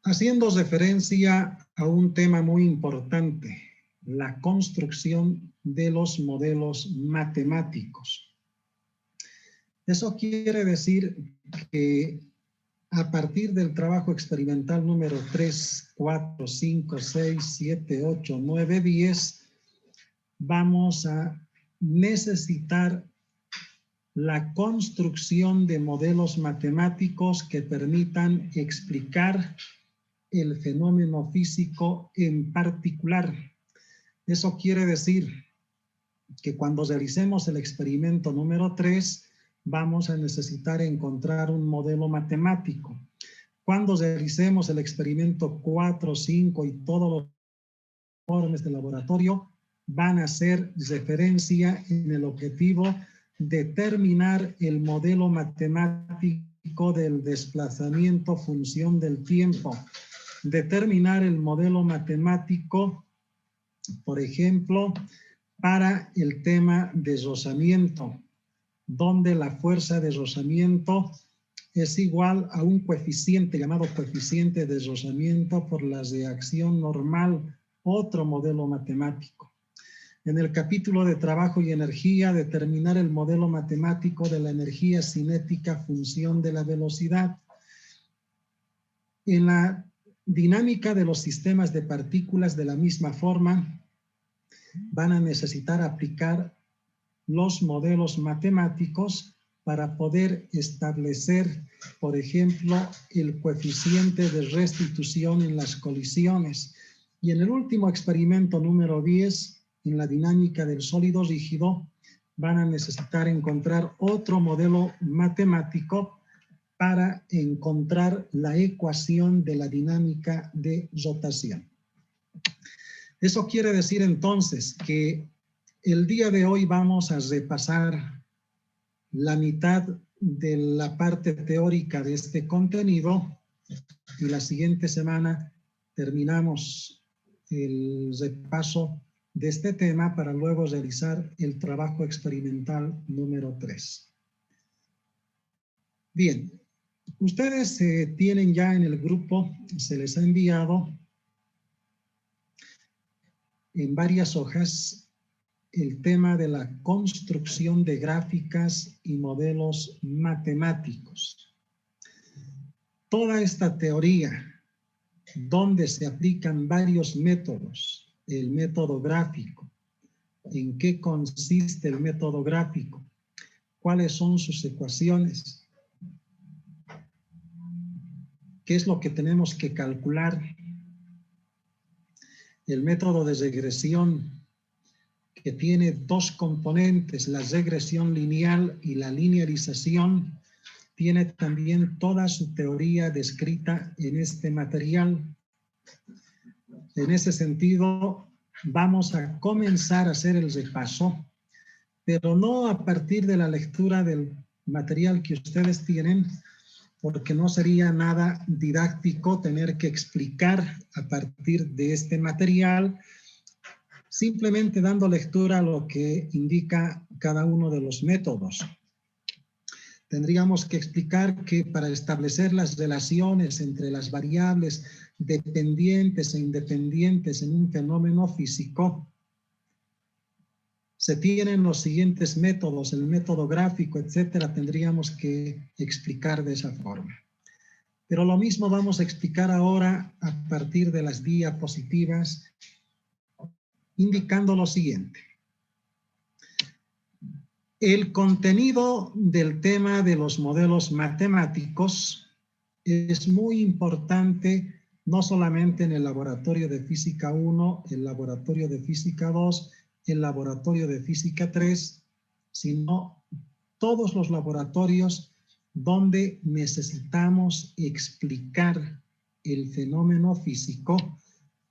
haciendo referencia a un tema muy importante, la construcción de los modelos matemáticos. Eso quiere decir que a partir del trabajo experimental número 3, 4, 5, 6, 7, 8, 9, 10, vamos a necesitar la construcción de modelos matemáticos que permitan explicar el fenómeno físico en particular. Eso quiere decir que cuando realicemos el experimento número 3, vamos a necesitar encontrar un modelo matemático. Cuando realicemos el experimento 4, 5 y todos los informes de laboratorio, van a hacer referencia en el objetivo determinar el modelo matemático del desplazamiento función del tiempo, determinar el modelo matemático, por ejemplo, para el tema de rozamiento, donde la fuerza de rozamiento es igual a un coeficiente llamado coeficiente de rozamiento por la reacción normal, otro modelo matemático. En el capítulo de trabajo y energía, determinar el modelo matemático de la energía cinética función de la velocidad. En la dinámica de los sistemas de partículas, de la misma forma, van a necesitar aplicar los modelos matemáticos para poder establecer, por ejemplo, el coeficiente de restitución en las colisiones. Y en el último experimento número 10, en la dinámica del sólido rígido, van a necesitar encontrar otro modelo matemático para encontrar la ecuación de la dinámica de rotación. Eso quiere decir entonces que el día de hoy vamos a repasar la mitad de la parte teórica de este contenido y la siguiente semana terminamos el repaso de este tema para luego realizar el trabajo experimental número 3. Bien, ustedes tienen ya en el grupo, se les ha enviado en varias hojas el tema de la construcción de gráficas y modelos matemáticos. Toda esta teoría, donde se aplican varios métodos, el método gráfico, en qué consiste el método gráfico, cuáles son sus ecuaciones, qué es lo que tenemos que calcular, el método de regresión, que tiene dos componentes, la regresión lineal y la linealización, tiene también toda su teoría descrita en este material. En ese sentido, vamos a comenzar a hacer el repaso, pero no a partir de la lectura del material que ustedes tienen, porque no sería nada didáctico tener que explicar a partir de este material, simplemente dando lectura a lo que indica cada uno de los métodos. Tendríamos que explicar que para establecer las relaciones entre las variables dependientes e independientes en un fenómeno físico, se tienen los siguientes métodos, el método gráfico, etcétera, tendríamos que explicar de esa forma. Pero lo mismo vamos a explicar ahora a partir de las diapositivas, indicando lo siguiente. El contenido del tema de los modelos matemáticos es muy importante, no solamente en el laboratorio de física 1, el laboratorio de física 2, el laboratorio de física 3, sino todos los laboratorios donde necesitamos explicar el fenómeno físico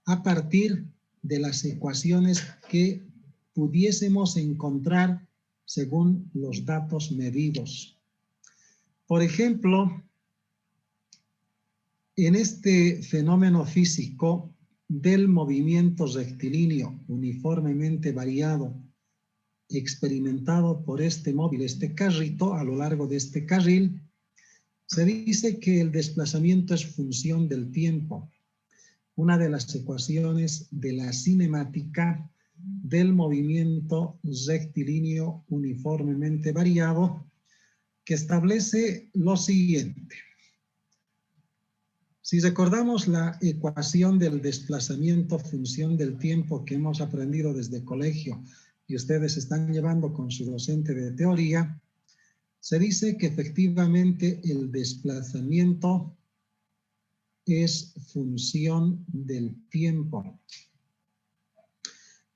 a partir de las ecuaciones que pudiésemos encontrar según los datos medidos. Por ejemplo, en este fenómeno físico del movimiento rectilíneo uniformemente variado experimentado por este móvil, este carrito, a lo largo de este carril, Se dice que el desplazamiento es función del tiempo, una de las ecuaciones de la cinemática del movimiento rectilíneo uniformemente variado, que establece lo siguiente. Si recordamos la ecuación del desplazamiento función del tiempo que hemos aprendido desde colegio y ustedes están llevando con su docente de teoría, se dice que efectivamente el desplazamiento es función del tiempo.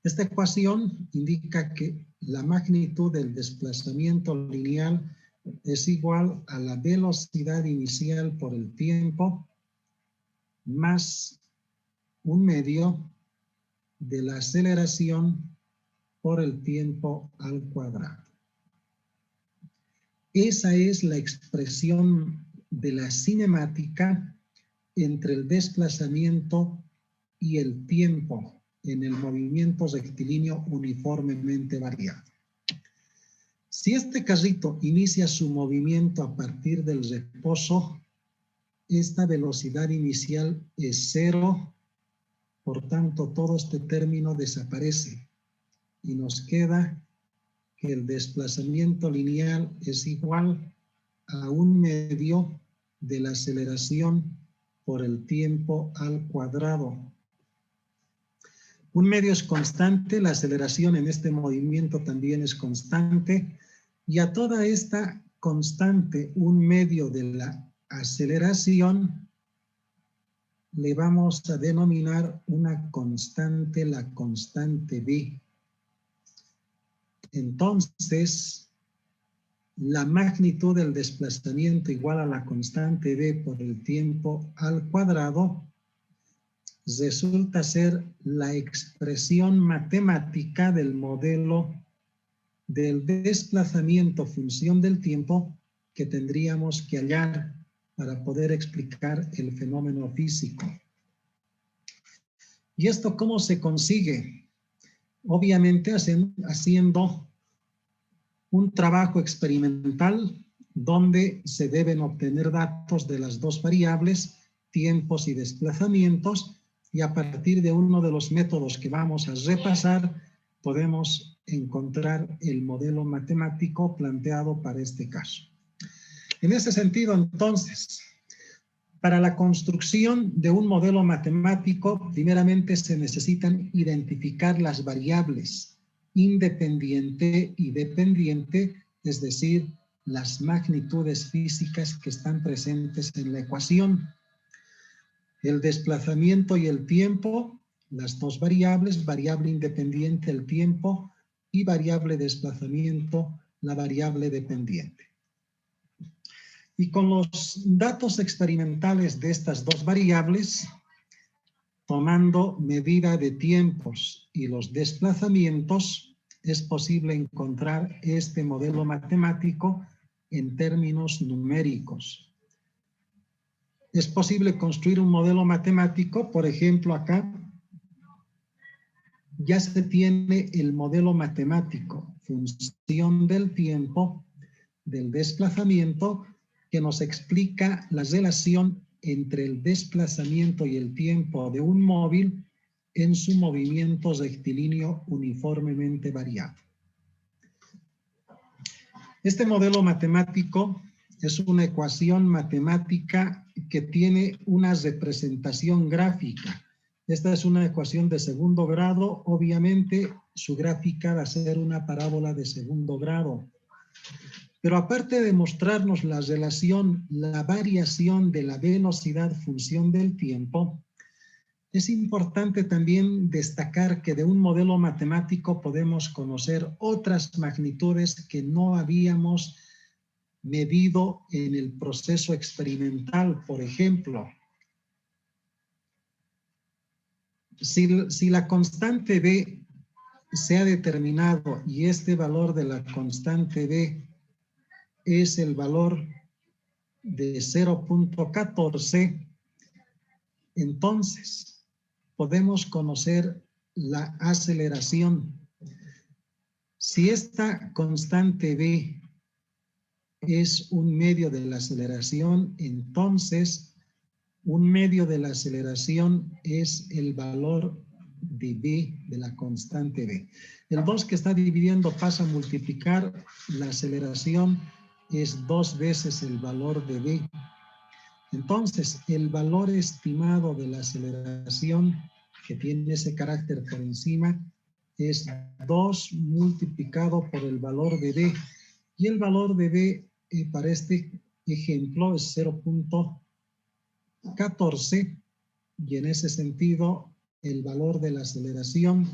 Esta ecuación indica que la magnitud del desplazamiento lineal es igual a la velocidad inicial por el tiempo más un medio de la aceleración por el tiempo al cuadrado. Esa es la expresión de la cinemática entre el desplazamiento y el tiempo en el movimiento rectilíneo uniformemente variado. Si este carrito inicia su movimiento a partir del reposo, esta velocidad inicial es 0, por tanto todo este término desaparece y nos queda que el desplazamiento lineal es igual a un medio de la aceleración por el tiempo al cuadrado. Un medio es constante, la aceleración en este movimiento también es constante, y a toda esta constante, un medio de la aceleración, le vamos a denominar una constante, la constante B. Entonces, la magnitud del desplazamiento igual a la constante B por el tiempo al cuadrado resulta ser la expresión matemática del modelo del desplazamiento función del tiempo que tendríamos que hallar para poder explicar el fenómeno físico. ¿Y esto cómo se consigue? Obviamente haciendo un trabajo experimental donde se deben obtener datos de las dos variables, tiempos y desplazamientos, y a partir de uno de los métodos que vamos a repasar, podemos encontrar el modelo matemático planteado para este caso. En ese sentido, entonces, para la construcción de un modelo matemático, primeramente se necesitan identificar las variables independiente y dependiente, es decir, las magnitudes físicas que están presentes en la ecuación. El desplazamiento y el tiempo, las dos variables, variable independiente el tiempo y variable desplazamiento, la variable dependiente. Y con los datos experimentales de estas dos variables, tomando medida de tiempos y los desplazamientos, es posible encontrar este modelo matemático en términos numéricos. Es posible construir un modelo matemático, por ejemplo, acá ya se tiene el modelo matemático, función del tiempo, del desplazamiento, que nos explica la relación entre el desplazamiento y el tiempo de un móvil en su movimiento rectilíneo uniformemente variado. Este modelo matemático es una ecuación matemática que tiene una representación gráfica. Esta es una ecuación de segundo grado. Obviamente, su gráfica va a ser una parábola de segundo grado. Pero aparte de mostrarnos la relación, la variación de la velocidad función del tiempo, es importante también destacar que de un modelo matemático podemos conocer otras magnitudes que no habíamos medido en el proceso experimental. Por ejemplo, si la constante B se ha determinado y este valor de la constante B es el valor de 0.14, entonces podemos conocer la aceleración. Si esta constante B es un medio de la aceleración, entonces un medio de la aceleración es el valor de b, de la constante b. El 2 que está dividiendo pasa a multiplicar, la aceleración es 2 veces el valor de b. Entonces, el valor estimado de la aceleración, que tiene ese carácter por encima, es 2 multiplicado por el valor de b. Y el valor de b para este ejemplo es 0.14, y en ese sentido el valor de la aceleración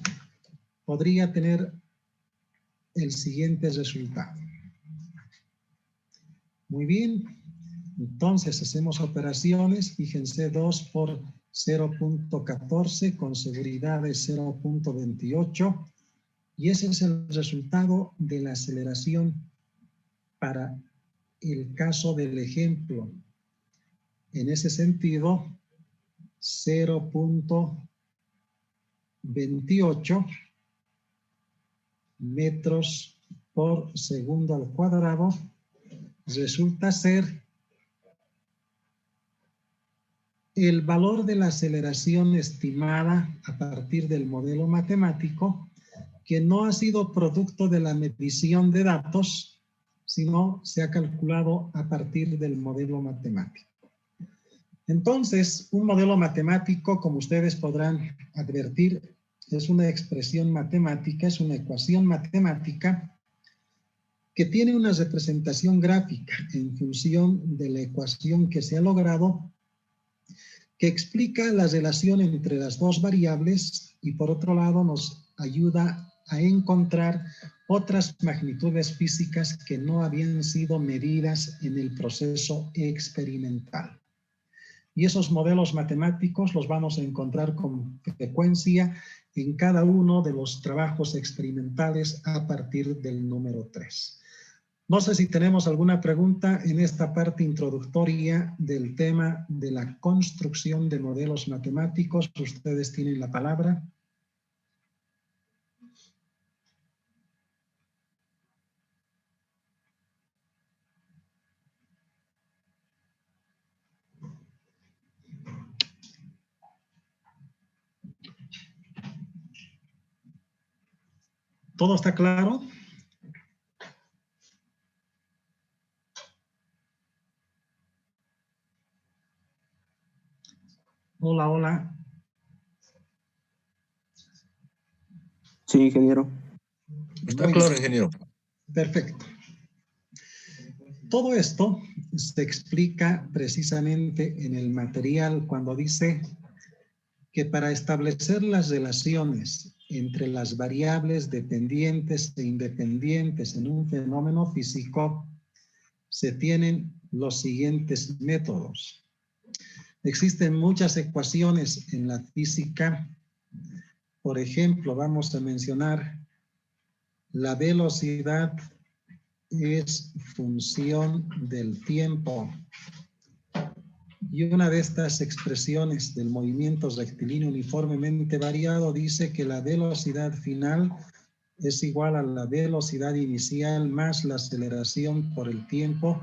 podría tener el siguiente resultado. Muy bien, entonces hacemos operaciones, fíjense, 2 por 0.14 con seguridad de 0.28, y ese es el resultado de la aceleración para el caso del ejemplo. En ese sentido, 0.28 metros por segundo al cuadrado resulta ser el valor de la aceleración estimada a partir del modelo matemático, que no ha sido producto de la medición de datos, sino se ha calculado a partir del modelo matemático. Entonces, un modelo matemático, como ustedes podrán advertir, es una expresión matemática, es una ecuación matemática que tiene una representación gráfica en función de la ecuación que se ha logrado, que explica la relación entre las dos variables y por otro lado nos ayuda a encontrar otras magnitudes físicas que no habían sido medidas en el proceso experimental. Y esos modelos matemáticos los vamos a encontrar con frecuencia en cada uno de los trabajos experimentales a partir del número 3. No sé si tenemos alguna pregunta en esta parte introductoria del tema de la construcción de modelos matemáticos. Ustedes tienen la palabra. ¿Todo está claro? Hola, hola. Sí, ingeniero. Está claro, ingeniero. Perfecto. Todo esto se explica precisamente en el material cuando dice que para establecer las relaciones entre las variables dependientes e independientes en un fenómeno físico, se tienen los siguientes métodos. Existen muchas ecuaciones en la física. Por ejemplo, vamos a mencionar la velocidad es función del tiempo. Y una de estas expresiones del movimiento rectilíneo uniformemente variado dice que la velocidad final es igual a la velocidad inicial más la aceleración por el tiempo.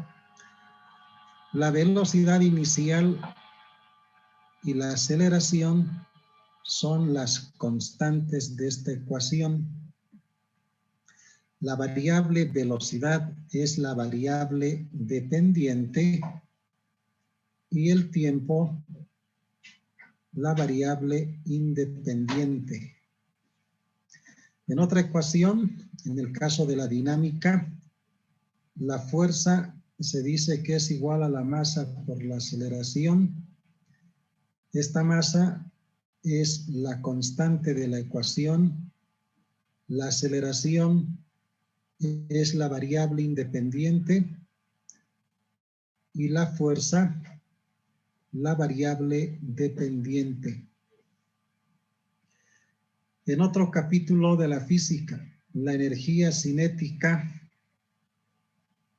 La velocidad inicial y la aceleración son las constantes de esta ecuación. La variable velocidad es la variable dependiente y el tiempo la variable independiente. En otra ecuación, en el caso de la dinámica, la fuerza se dice que es igual a la masa por la aceleración. Esta masa es la constante de la ecuación. La aceleración es la variable independiente y la fuerza la variable dependiente. En otro capítulo de la física, la energía cinética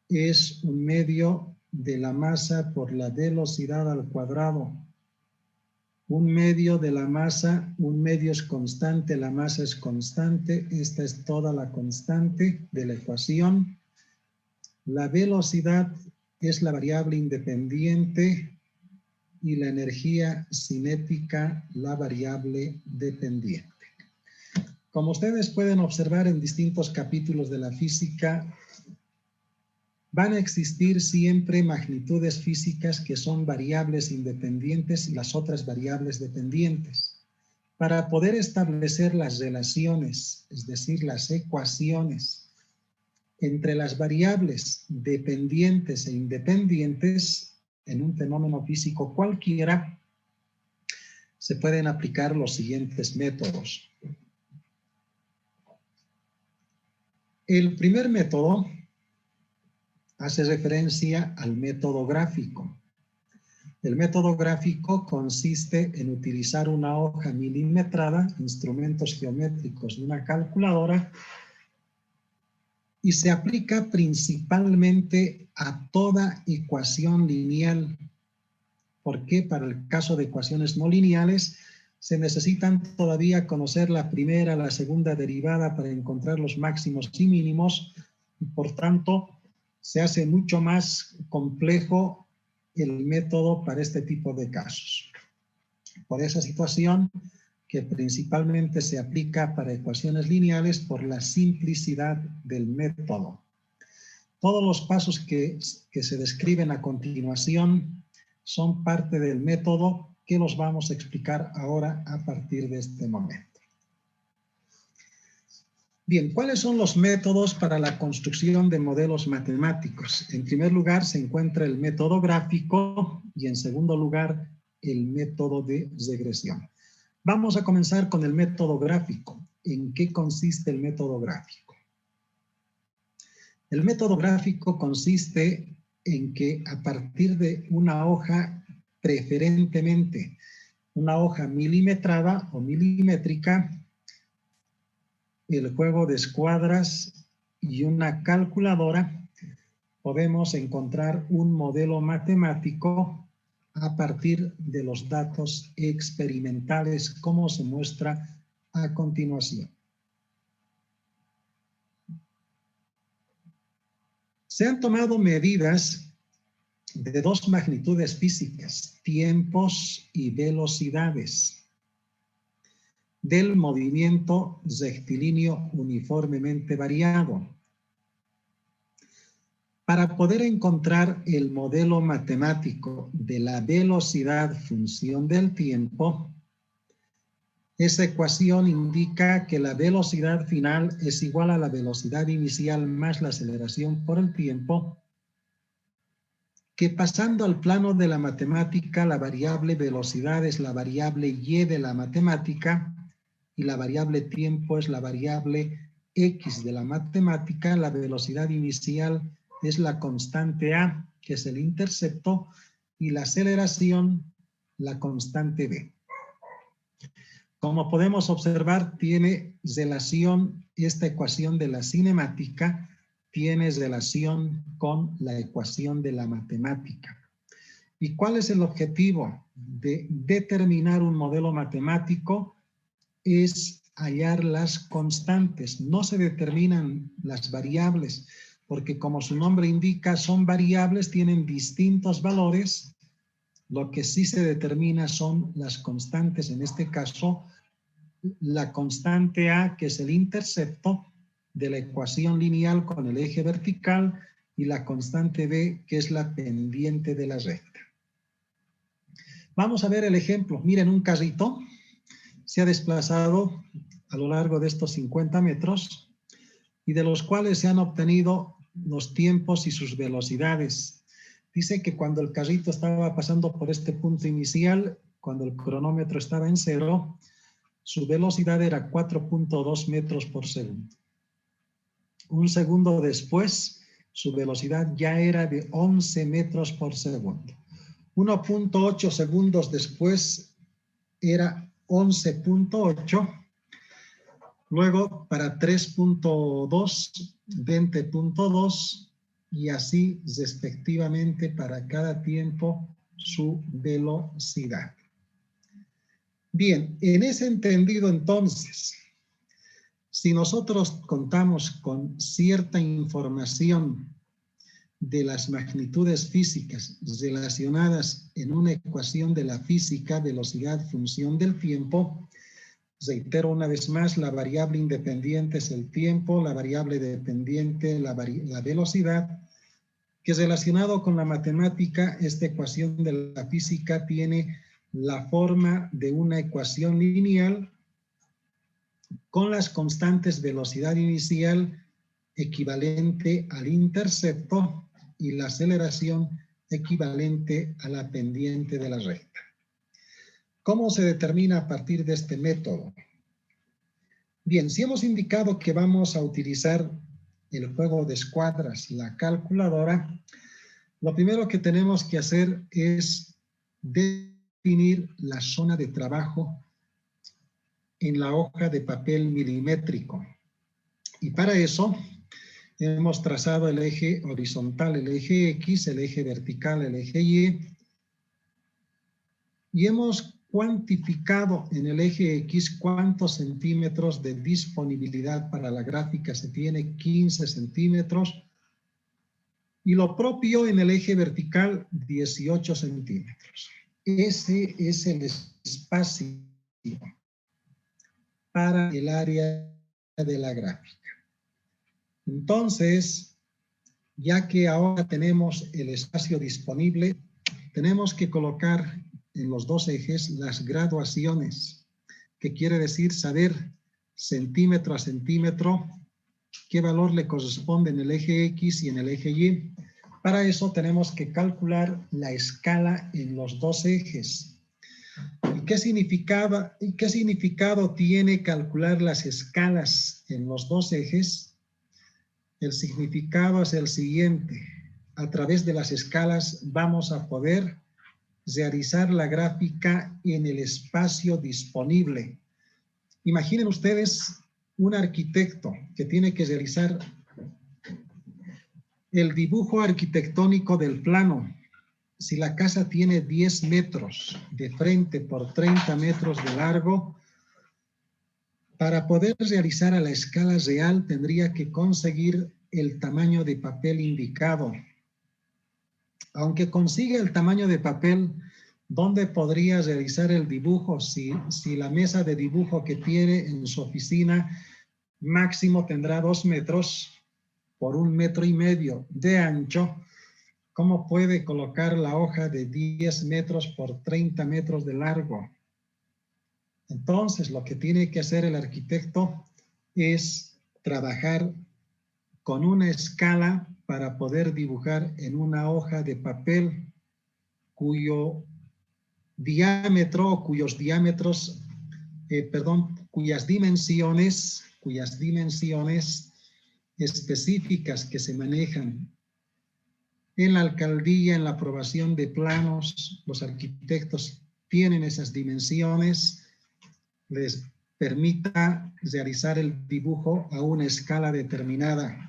es un medio de la masa por la velocidad al cuadrado. Un medio de la masa, un medio es constante, la masa es constante. Esta es toda la constante de la ecuación. La velocidad es la variable independiente y la energía cinética la variable dependiente. Como ustedes pueden observar en distintos capítulos de la física, van a existir siempre magnitudes físicas que son variables independientes y las otras variables dependientes. Para poder establecer las relaciones, es decir, las ecuaciones entre las variables dependientes e independientes en un fenómeno físico cualquiera, se pueden aplicar los siguientes métodos. El primer método hace referencia al método gráfico. El método gráfico consiste en utilizar una hoja milimetrada, instrumentos geométricos y una calculadora, y se aplica principalmente a toda ecuación lineal, porque para el caso de ecuaciones no lineales se necesitan todavía conocer la primera, la segunda derivada para encontrar los máximos y mínimos, y por tanto se hace mucho más complejo el método para este tipo de casos. Por esa situación, que principalmente se aplica para ecuaciones lineales por la simplicidad del método. Todos los pasos que se describen a continuación son parte del método que los vamos a explicar ahora a partir de este momento. Bien, ¿cuáles son los métodos para la construcción de modelos matemáticos? En primer lugar se encuentra el método gráfico y en segundo lugar el método de regresión. Vamos a comenzar con el método gráfico. ¿En qué consiste el método gráfico? El método gráfico consiste en que a partir de una hoja, preferentemente una hoja milimetrada o milimétrica, el juego de escuadras y una calculadora, podemos encontrar un modelo matemático a partir de los datos experimentales, como se muestra a continuación. Se han tomado medidas de dos magnitudes físicas, tiempos y velocidades, del movimiento rectilíneo uniformemente variado. Para poder encontrar el modelo matemático de la velocidad función del tiempo, esa ecuación indica que la velocidad final es igual a la velocidad inicial más la aceleración por el tiempo, que pasando al plano de la matemática, la variable velocidad es la variable y de la matemática y la variable tiempo es la variable x de la matemática. La velocidad inicial es la constante a, que es el intercepto, y la aceleración, la constante b. Como podemos observar, tiene relación, esta ecuación de la cinemática tiene relación con la ecuación de la matemática. ¿Y cuál es el objetivo de determinar un modelo matemático? Es hallar las constantes. No se determinan las variables, porque como su nombre indica, son variables, tienen distintos valores. Lo que sí se determina son las constantes, en este caso, la constante a, que es el intercepto de la ecuación lineal con el eje vertical, y la constante b, que es la pendiente de la recta. Vamos a ver el ejemplo. Miren, un carrito se ha desplazado a lo largo de estos 50 metros y de los cuales se han obtenido los tiempos y sus velocidades. Dice que cuando el carrito estaba pasando por este punto inicial, cuando el cronómetro estaba en 0, su velocidad era 4.2 metros por segundo. Un segundo después, su velocidad ya era de 11 metros por segundo. 1.8 segundos después era 11.8. Luego para 3.2, 20.2 y así respectivamente para cada tiempo su velocidad. Bien, en ese entendido entonces, si nosotros contamos con cierta información de las magnitudes físicas relacionadas en una ecuación de la física, velocidad, función del tiempo. Reitero una vez más, la variable independiente es el tiempo, la variable dependiente la velocidad, que relacionado con la matemática, esta ecuación de la física tiene la forma de una ecuación lineal con las constantes velocidad inicial equivalente al intercepto y la aceleración equivalente a la pendiente de la recta. ¿Cómo se determina a partir de este método? Bien, si hemos indicado que vamos a utilizar el juego de escuadras, la calculadora, lo primero que tenemos que hacer es definir la zona de trabajo en la hoja de papel milimétrico. Y para eso hemos trazado el eje horizontal, el eje X, el eje vertical, el eje Y, y hemos cuantificado en el eje X cuántos centímetros de disponibilidad para la gráfica se tiene, 15 centímetros, y lo propio en el eje vertical, 18 centímetros. Ese es el espacio para el área de la gráfica. Entonces, ya que ahora tenemos el espacio disponible, tenemos que colocar en los dos ejes las graduaciones, que quiere decir saber centímetro a centímetro qué valor le corresponde en el eje X y en el eje Y. Para eso tenemos que calcular la escala en los dos ejes. ¿Y qué significado tiene calcular las escalas en los dos ejes? El significado es el siguiente. A través de las escalas vamos a poder realizar la gráfica en el espacio disponible. Imaginen ustedes un arquitecto que tiene que realizar el dibujo arquitectónico del plano. Si la casa tiene 10 metros de frente por 30 metros de largo, para poder realizar a la escala real tendría que conseguir el tamaño de papel indicado. Aunque consiga el tamaño de papel, ¿dónde podría realizar el dibujo? Si la mesa de dibujo que tiene en su oficina máximo tendrá 2 metros por 1,5 metros de ancho, ¿cómo puede colocar la hoja de 10 metros por 30 metros de largo? Entonces, lo que tiene que hacer el arquitecto es trabajar con una escala para poder dibujar en una hoja de papel cuyo diámetro o cuyas dimensiones específicas que se manejan en la alcaldía, en la aprobación de planos, los arquitectos tienen esas dimensiones, les permita realizar el dibujo a una escala determinada.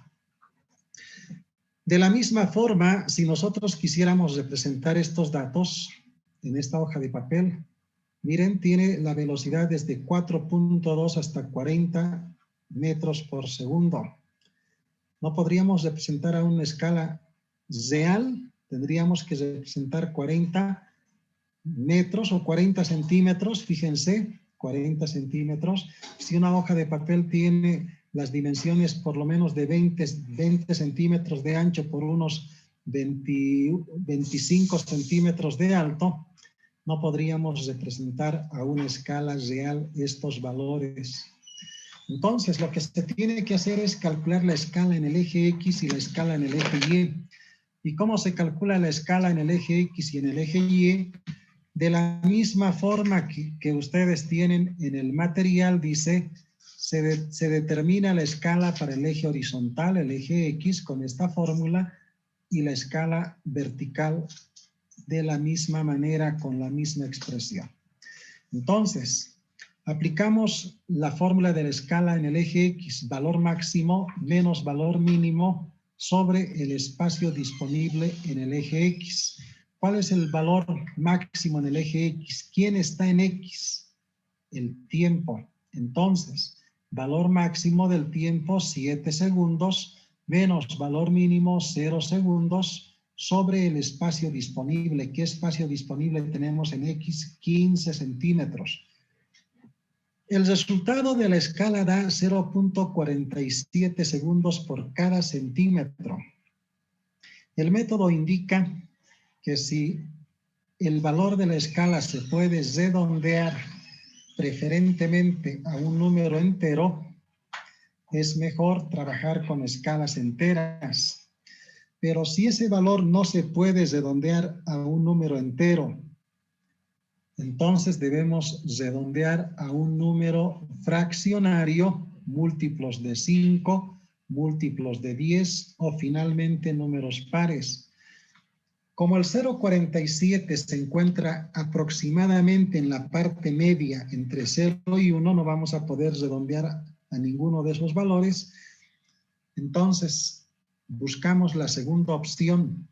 De la misma forma, si nosotros quisiéramos representar estos datos en esta hoja de papel, miren, tiene la velocidad desde 4.2 hasta 40 metros por segundo. No podríamos representar a una escala real, tendríamos que representar 40 metros o 40 centímetros, fíjense, 40 centímetros. Si una hoja de papel tiene las dimensiones por lo menos de 20 centímetros de ancho por unos 25 centímetros de alto, no podríamos representar a una escala real estos valores. Entonces, lo que se tiene que hacer es calcular la escala en el eje X y la escala en el eje Y. ¿Y cómo se calcula la escala en el eje X y en el eje Y? De la misma forma que ustedes tienen en el material, dice, se determina la escala para el eje horizontal, el eje X, con esta fórmula, y la escala vertical de la misma manera, con la misma expresión. Entonces, aplicamos la fórmula de la escala en el eje X, valor máximo menos valor mínimo sobre el espacio disponible en el eje X. ¿Cuál es el valor máximo en el eje X? ¿Quién está en X? El tiempo. Entonces, valor máximo del tiempo, 7 segundos, menos valor mínimo 0 segundos sobre el espacio disponible. ¿Qué espacio disponible tenemos en X? 15 centímetros. El resultado de la escala da 0.47 segundos por cada centímetro. El método indica que si el valor de la escala se puede redondear preferentemente a un número entero, es mejor trabajar con escalas enteras. Pero si ese valor no se puede redondear a un número entero, entonces debemos redondear a un número fraccionario, múltiplos de 5, múltiplos de 10 o finalmente números pares. Como el 0.47 se encuentra aproximadamente en la parte media entre 0 y 1, no vamos a poder redondear a ninguno de esos valores. Entonces, buscamos la segunda opción.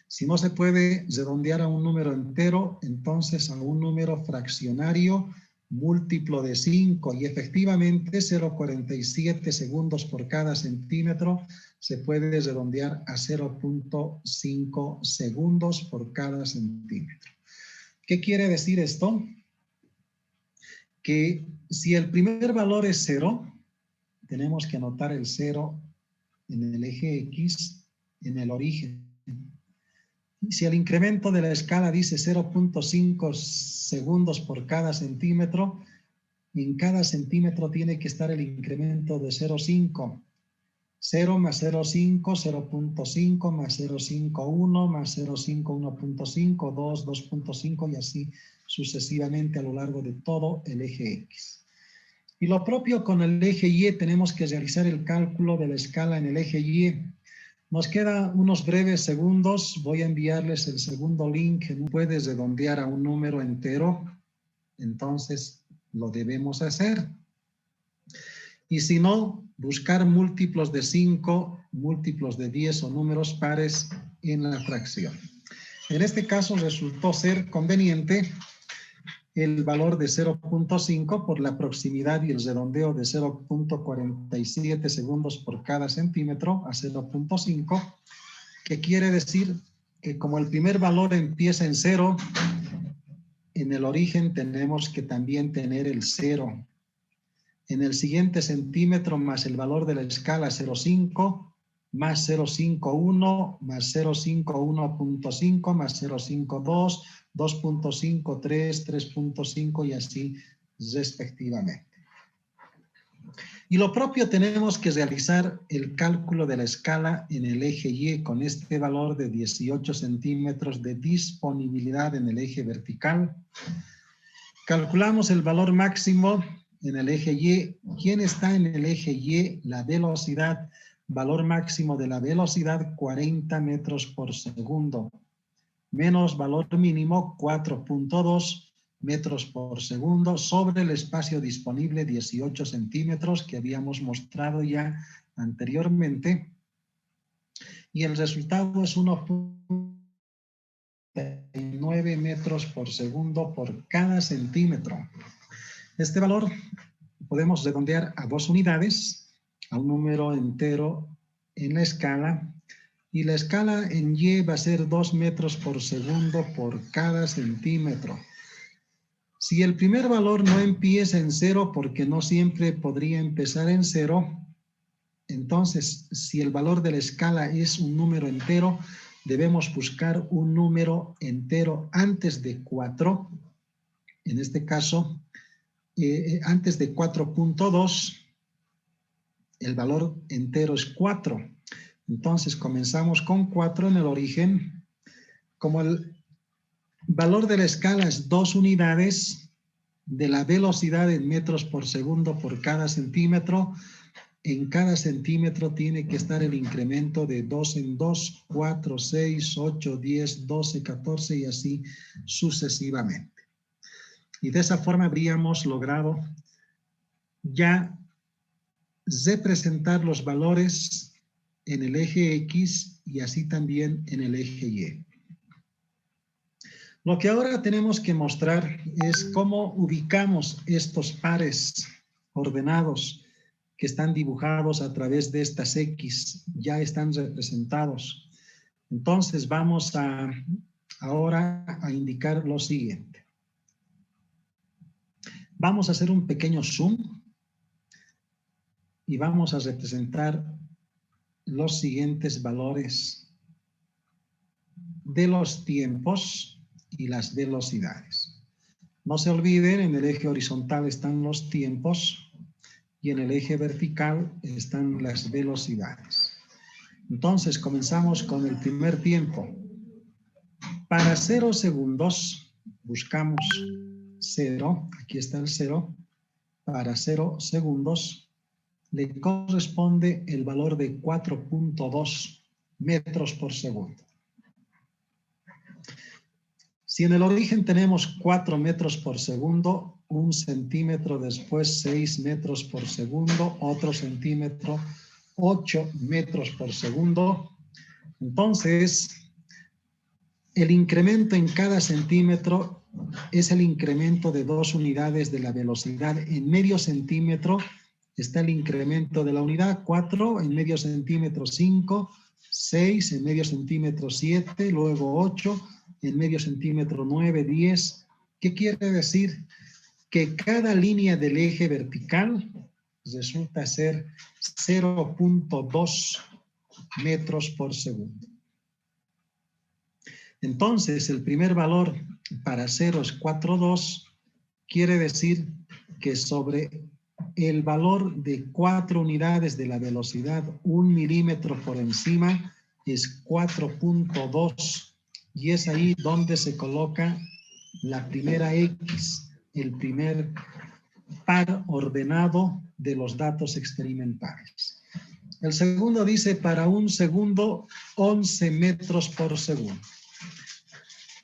Si no se puede redondear a un número entero, entonces a un número fraccionario múltiplo de 5 y efectivamente 0.47 segundos por cada centímetro se puede redondear a 0.5 segundos por cada centímetro. ¿Qué quiere decir esto? Que si el primer valor es 0, tenemos que anotar el 0 en el eje X en el origen. Si el incremento de la escala dice 0.5 segundos por cada centímetro, en cada centímetro tiene que estar el incremento de 0.5. 0 más 0.5, 0.5 más 0.51 más 0.5, 1.5, 2, 2.5 y así sucesivamente a lo largo de todo el eje X. Y lo propio con el eje Y, tenemos que realizar el cálculo de la escala en el eje Y. Nos quedan unos breves segundos. Voy a enviarles el segundo link. Puedes redondear a un número entero, entonces lo debemos hacer. Y si no, buscar múltiplos de 5, múltiplos de 10 o números pares en la fracción. En este caso resultó ser conveniente el valor de 0.5 por la proximidad y el redondeo de 0.47 segundos por cada centímetro a 0.5, que quiere decir que como el primer valor empieza en 0, en el origen tenemos que también tener el 0. En el siguiente centímetro más el valor de la escala 0.5, más 0.51, más 0.51.5, más 0.52, 2.5, 3, 3.5 y así respectivamente. Y lo propio tenemos que realizar el cálculo de la escala en el eje Y con este valor de 18 centímetros de disponibilidad en el eje vertical. Calculamos el valor máximo en el eje Y. ¿Quién está en el eje Y? La velocidad. Valor máximo de la velocidad 40 metros por segundo. Menos valor mínimo 4.2 metros por segundo sobre el espacio disponible 18 centímetros que habíamos mostrado ya anteriormente. Y el resultado es 1.9 metros por segundo por cada centímetro. Este valor podemos redondear a 2 unidades, a un número entero en la escala, y la escala en Y va a ser 2 metros por segundo por cada centímetro. Si el primer valor no empieza en 0, porque no siempre podría empezar en 0, entonces si el valor de la escala es un número entero, debemos buscar un número entero antes de 4, en este caso, antes de 4.2, el valor entero es 4. Entonces comenzamos con 4 en el origen. Como el valor de la escala es 2 unidades de la velocidad en metros por segundo por cada centímetro, en cada centímetro tiene que estar el incremento de 2 en 2, 4, 6, 8, 10, 12, 14 y así sucesivamente. Y de esa forma habríamos logrado ya representar los valores en el eje X y así también en el eje Y. Lo que ahora tenemos que mostrar es cómo ubicamos estos pares ordenados que están dibujados a través de estas X, ya están representados. Entonces vamos ahora a indicar lo siguiente. Vamos a hacer un pequeño zoom y vamos a representar los siguientes valores de los tiempos y las velocidades. No se olviden, en el eje horizontal están los tiempos y en el eje vertical están las velocidades. Entonces comenzamos con el primer tiempo. Para 0 segundos buscamos 0, aquí está el 0. Para 0 segundos le corresponde el valor de 4.2 metros por segundo. Si en el origen tenemos 4 metros por segundo, 1 centímetro después 6 metros por segundo, otro centímetro 8 metros por segundo, entonces el incremento en cada centímetro es el incremento de 2 unidades de la velocidad. En medio centímetro está el incremento de la unidad, 4, en medio centímetro 5, 6, en medio centímetro 7, luego 8, en medio centímetro 9, 10. ¿Qué quiere decir? Que cada línea del eje vertical resulta ser 0.2 metros por segundo. Entonces, el primer valor para 0 es 4.2, quiere decir que sobre el valor de 4 unidades de la velocidad, 1 milímetro por encima es 4.2, y es ahí donde se coloca la primera X, el primer par ordenado de los datos experimentales. El segundo dice para 1 segundo 11 metros por segundo.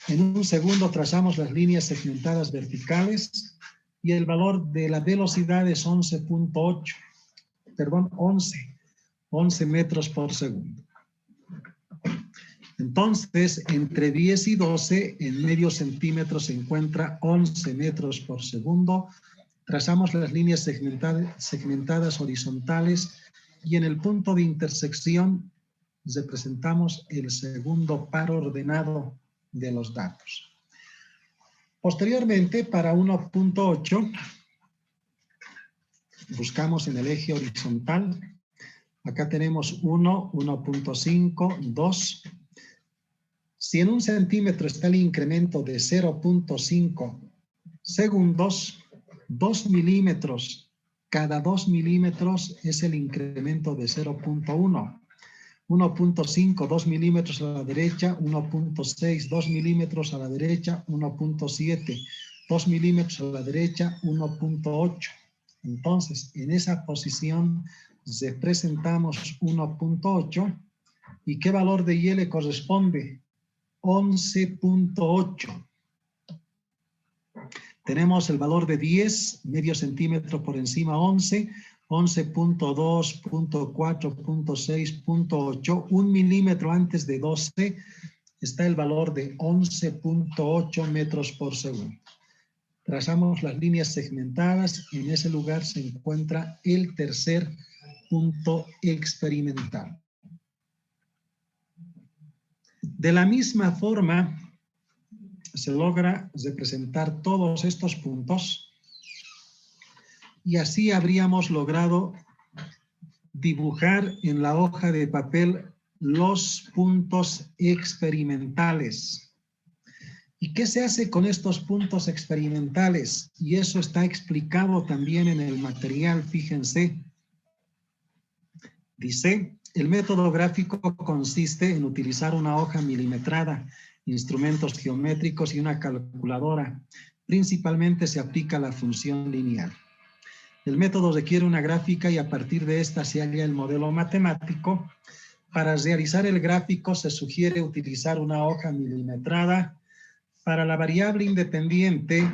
En 1 segundo trazamos las líneas segmentadas verticales y el valor de la velocidad es 11 metros por segundo. Entonces, entre 10 y 12, en medio centímetro se encuentra 11 metros por segundo. Trazamos las líneas segmentadas horizontales y en el punto de intersección representamos el segundo par ordenado de los datos. Posteriormente, para 1.8, buscamos en el eje horizontal. Acá tenemos 1, 1.5, 2. Si en 1 centímetro está el incremento de 0.5 segundos, 2 milímetros, cada 2 milímetros es el incremento de 0.1. 1.5, 2 milímetros a la derecha, 1.6, 2 milímetros a la derecha, 1.7, 2 milímetros a la derecha, 1.8. Entonces, en esa posición representamos 1.8. ¿Y qué valor de Y le corresponde? 11.8. Tenemos el valor de 10, medio centímetro por encima 11, 11.2, .4, .6, .8, 1 milímetro antes de 12 está el valor de 11.8 metros por segundo. Trazamos las líneas segmentadas y en ese lugar se encuentra el tercer punto experimental. De la misma forma, se logra representar todos estos puntos y así habríamos logrado dibujar en la hoja de papel los puntos experimentales. ¿Y qué se hace con estos puntos experimentales? Y eso está explicado también en el material, fíjense. Dice, el método gráfico consiste en utilizar una hoja milimetrada, instrumentos geométricos y una calculadora. Principalmente se aplica la función lineal. El método requiere una gráfica y a partir de esta se halla el modelo matemático. Para realizar el gráfico se sugiere utilizar una hoja milimetrada. Para la variable independiente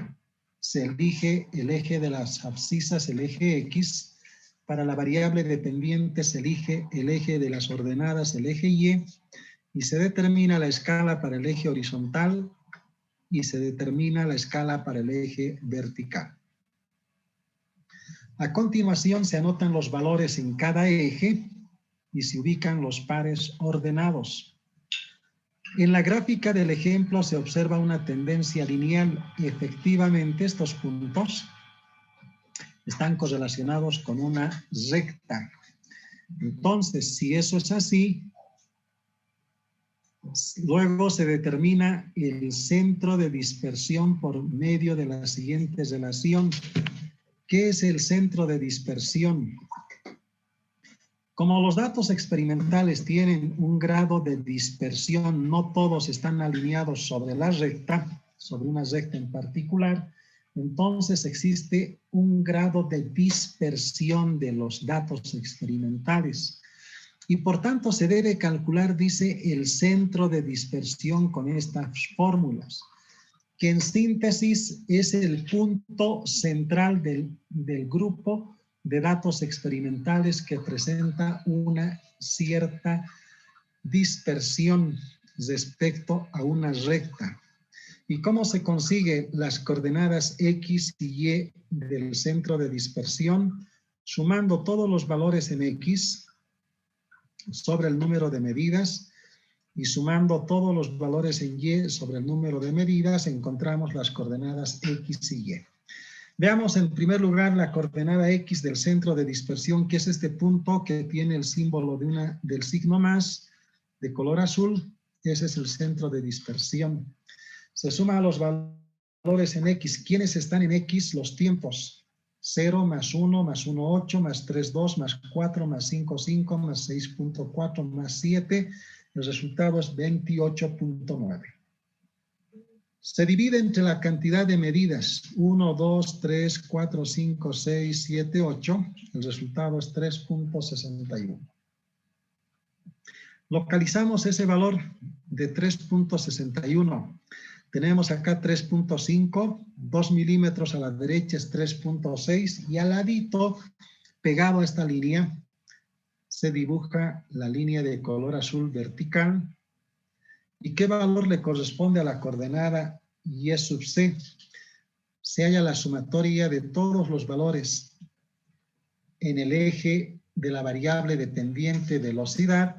se elige el eje de las abscisas, el eje X. Para la variable dependiente se elige el eje de las ordenadas, el eje Y. Y se determina la escala para el eje horizontal y se determina la escala para el eje vertical. A continuación se anotan los valores en cada eje y se ubican los pares ordenados. En la gráfica del ejemplo se observa una tendencia lineal y efectivamente estos puntos están correlacionados con una recta. Entonces, si eso es así, luego se determina el centro de dispersión por medio de la siguiente relación. ¿Qué es el centro de dispersión? Como los datos experimentales tienen un grado de dispersión, no todos están alineados sobre la recta, sobre una recta en particular, entonces existe un grado de dispersión de los datos experimentales. Y por tanto se debe calcular, dice, el centro de dispersión con estas fórmulas, que en síntesis es el punto central del grupo de datos experimentales que presenta una cierta dispersión respecto a una recta. ¿Y cómo se consigue las coordenadas X y Y del centro de dispersión? Sumando todos los valores en X sobre el número de medidas y sumando todos los valores en Y sobre el número de medidas, encontramos las coordenadas X y Y. Veamos en primer lugar la coordenada X del centro de dispersión, que es este punto que tiene el símbolo del signo más de color azul. Ese es el centro de dispersión. Se suman los valores en X. ¿Quiénes están en X? Los tiempos. 0, más 1, más 1, 8, más 3, 2, más 4, más 5, 5, más 6.4, más 7. El resultado es 28.9. Se divide entre la cantidad de medidas, 1, 2, 3, 4, 5, 6, 7, 8. El resultado es 3.61. Localizamos ese valor de 3.61. Tenemos acá 3.5, 2 milímetros a la derecha es 3.6 y al ladito, pegado a esta línea, se dibuja la línea de color azul vertical. ¿Y qué valor le corresponde a la coordenada Y sub C? Se halla la sumatoria de todos los valores en el eje de la variable dependiente velocidad,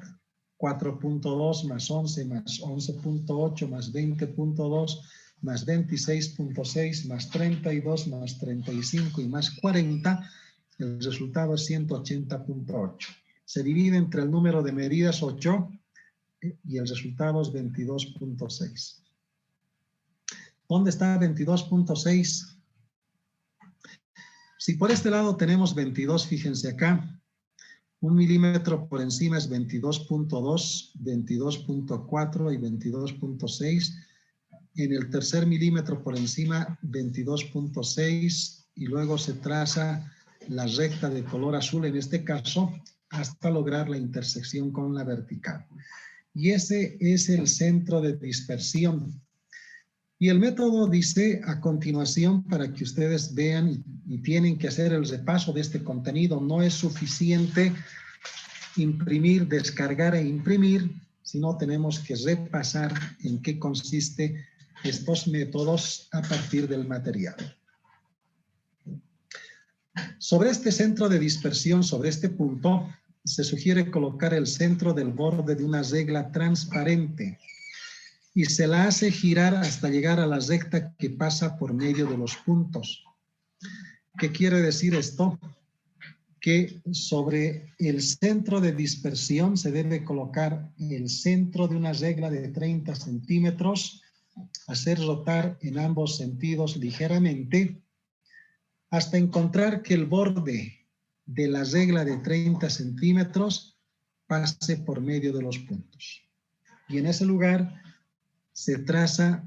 4.2 más 11 más 11.8 más 20.2 más 26.6 más 32 más 35 y más 40. El resultado es 180.8. Se divide entre el número de medidas 8 y el resultado es 22.6. ¿Dónde está 22.6? Si por este lado tenemos 22, fíjense acá, 1 milímetro por encima es 22.2, 22.4 y 22.6. En el tercer milímetro por encima 22.6 y luego se traza la recta de color azul en este caso hasta lograr la intersección con la vertical. Y ese es el centro de dispersión. Y el método dice a continuación, para que ustedes vean y tienen que hacer el repaso de este contenido, no es suficiente imprimir, descargar e imprimir, sino tenemos que repasar en qué consiste estos métodos a partir del material. Sobre este centro de dispersión, sobre este punto, se sugiere colocar el centro del borde de una regla transparente y se la hace girar hasta llegar a la recta que pasa por medio de los puntos. ¿Qué quiere decir esto? Que sobre el centro de dispersión se debe colocar el centro de una regla de 30 centímetros, hacer rotar en ambos sentidos ligeramente, hasta encontrar que el borde de la regla de 30 centímetros pase por medio de los puntos. Y en ese lugar se traza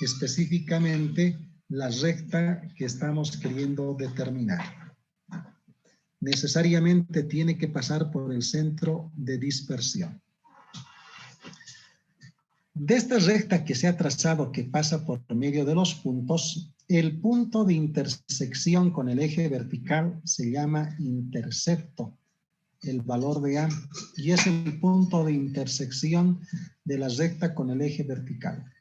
específicamente la recta que estamos queriendo determinar. Necesariamente tiene que pasar por el centro de dispersión. De esta recta que se ha trazado, que pasa por medio de los puntos, el punto de intersección con el eje vertical se llama intercepto, el valor de A, y es el punto de intersección de la recta con el eje vertical.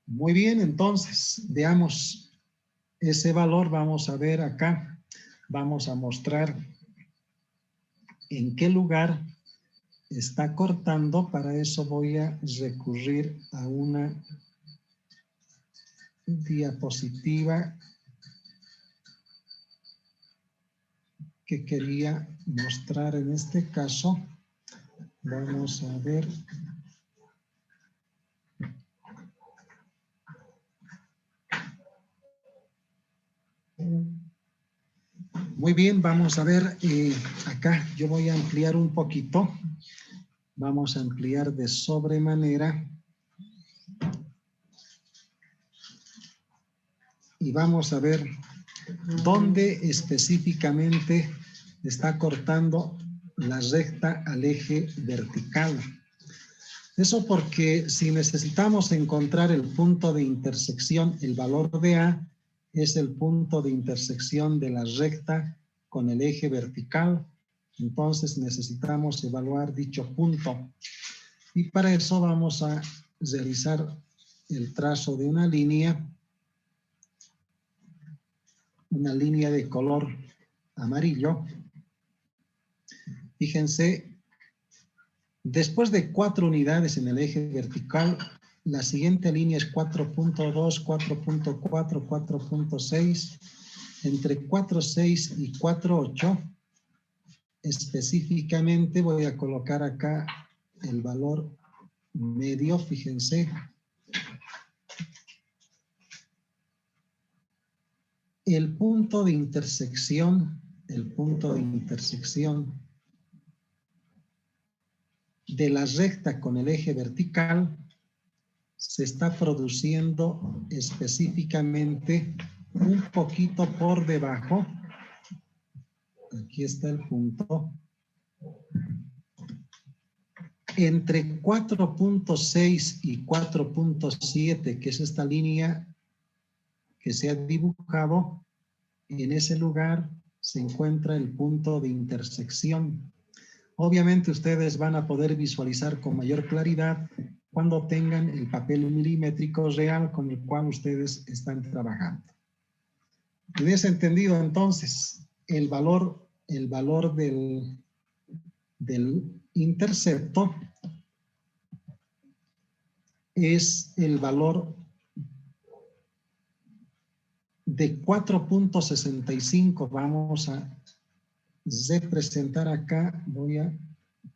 Muy bien, entonces, veamos ese valor vamos a ver acá, vamos a mostrar en qué lugar está cortando. Para eso voy a recurrir a una diapositiva que quería mostrar en este caso. Vamos a ver. Muy bien, vamos a ver acá. Yo voy a ampliar un poquito. Vamos a ampliar de sobremanera. Y vamos a ver dónde específicamente está cortando la recta al eje vertical. Eso porque si necesitamos encontrar el punto de intersección, el valor de A es el punto de intersección de la recta con el eje vertical. Entonces necesitamos evaluar dicho punto. Y para eso vamos a realizar el trazo de una línea de color amarillo. Fíjense, después de 4 unidades en el eje vertical, la siguiente línea es 4.2, 4.4, 4.6. Entre 4.6 y 4.8, específicamente voy a colocar acá el valor medio, fíjense. El punto de intersección de la recta con el eje vertical se está produciendo específicamente un poquito por debajo. Aquí está el punto. Entre 4.6 y 4.7, que es esta línea que se ha dibujado, en ese lugar se encuentra el punto de intersección. Obviamente ustedes van a poder visualizar con mayor claridad cuando tengan el papel milimétrico real con el cual ustedes están trabajando. En ese entendido, entonces, el valor del intercepto es el valor de 4.65. Vamos a representar acá. Voy a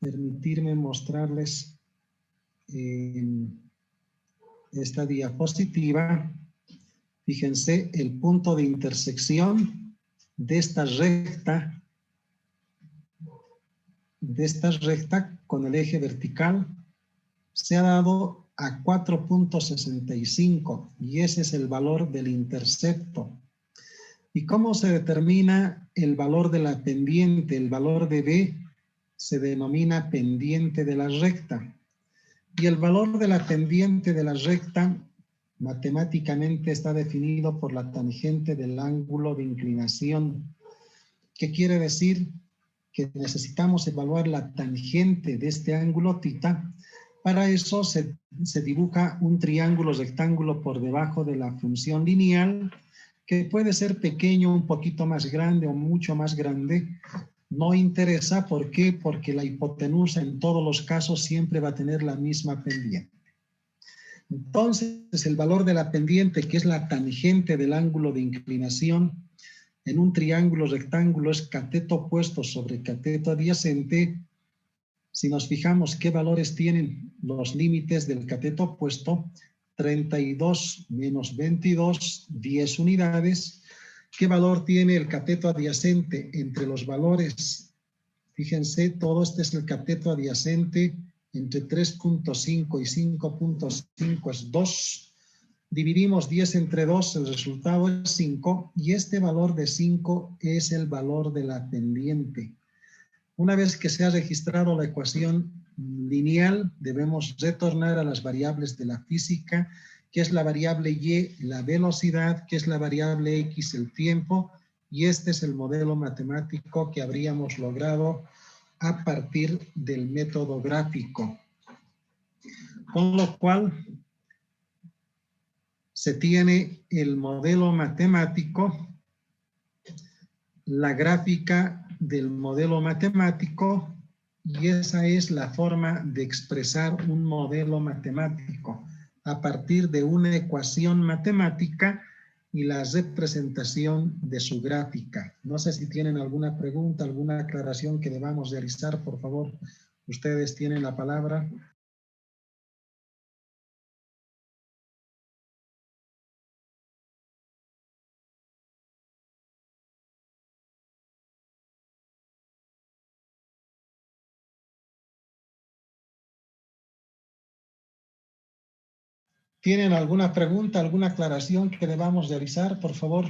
permitirme mostrarles esta diapositiva. Fíjense, el punto de intersección de esta recta con el eje vertical se ha dado a 4.65 y ese es el valor del intercepto. ¿Y cómo se determina el valor de la pendiente? El valor de B se denomina pendiente de la recta. Y el valor de la pendiente de la recta matemáticamente está definido por la tangente del ángulo de inclinación. ¿Qué quiere decir? Que necesitamos evaluar la tangente de este ángulo θ. Para eso se dibuja un triángulo rectángulo por debajo de la función lineal, que puede ser pequeño, un poquito más grande o mucho más grande. No interesa. ¿Por qué? Porque la hipotenusa en todos los casos siempre va a tener la misma pendiente. Entonces, el valor de la pendiente, que es la tangente del ángulo de inclinación, en un triángulo rectángulo es cateto opuesto sobre cateto adyacente. Si nos fijamos qué valores tienen los límites del cateto opuesto, 32 menos 22, 10 unidades. ¿Qué valor tiene el cateto adyacente entre los valores? Fíjense, todo este es el cateto adyacente entre 3.5 y 5.5 es 2. Dividimos 10 entre 2, el resultado es 5 y este valor de 5 es el valor de la pendiente. Una vez que se ha registrado la ecuación lineal, debemos retornar a las variables de la física, que es la variable y, la velocidad, que es la variable x, el tiempo, y este es el modelo matemático que habríamos logrado a partir del método gráfico. Con lo cual, se tiene el modelo matemático, la gráfica del modelo matemático, y esa es la forma de expresar un modelo matemático a partir de una ecuación matemática y la representación de su gráfica. No sé si tienen alguna pregunta, alguna aclaración que debamos realizar, por favor. Ustedes tienen la palabra. ¿Tienen alguna pregunta, alguna aclaración que debamos realizar, por favor?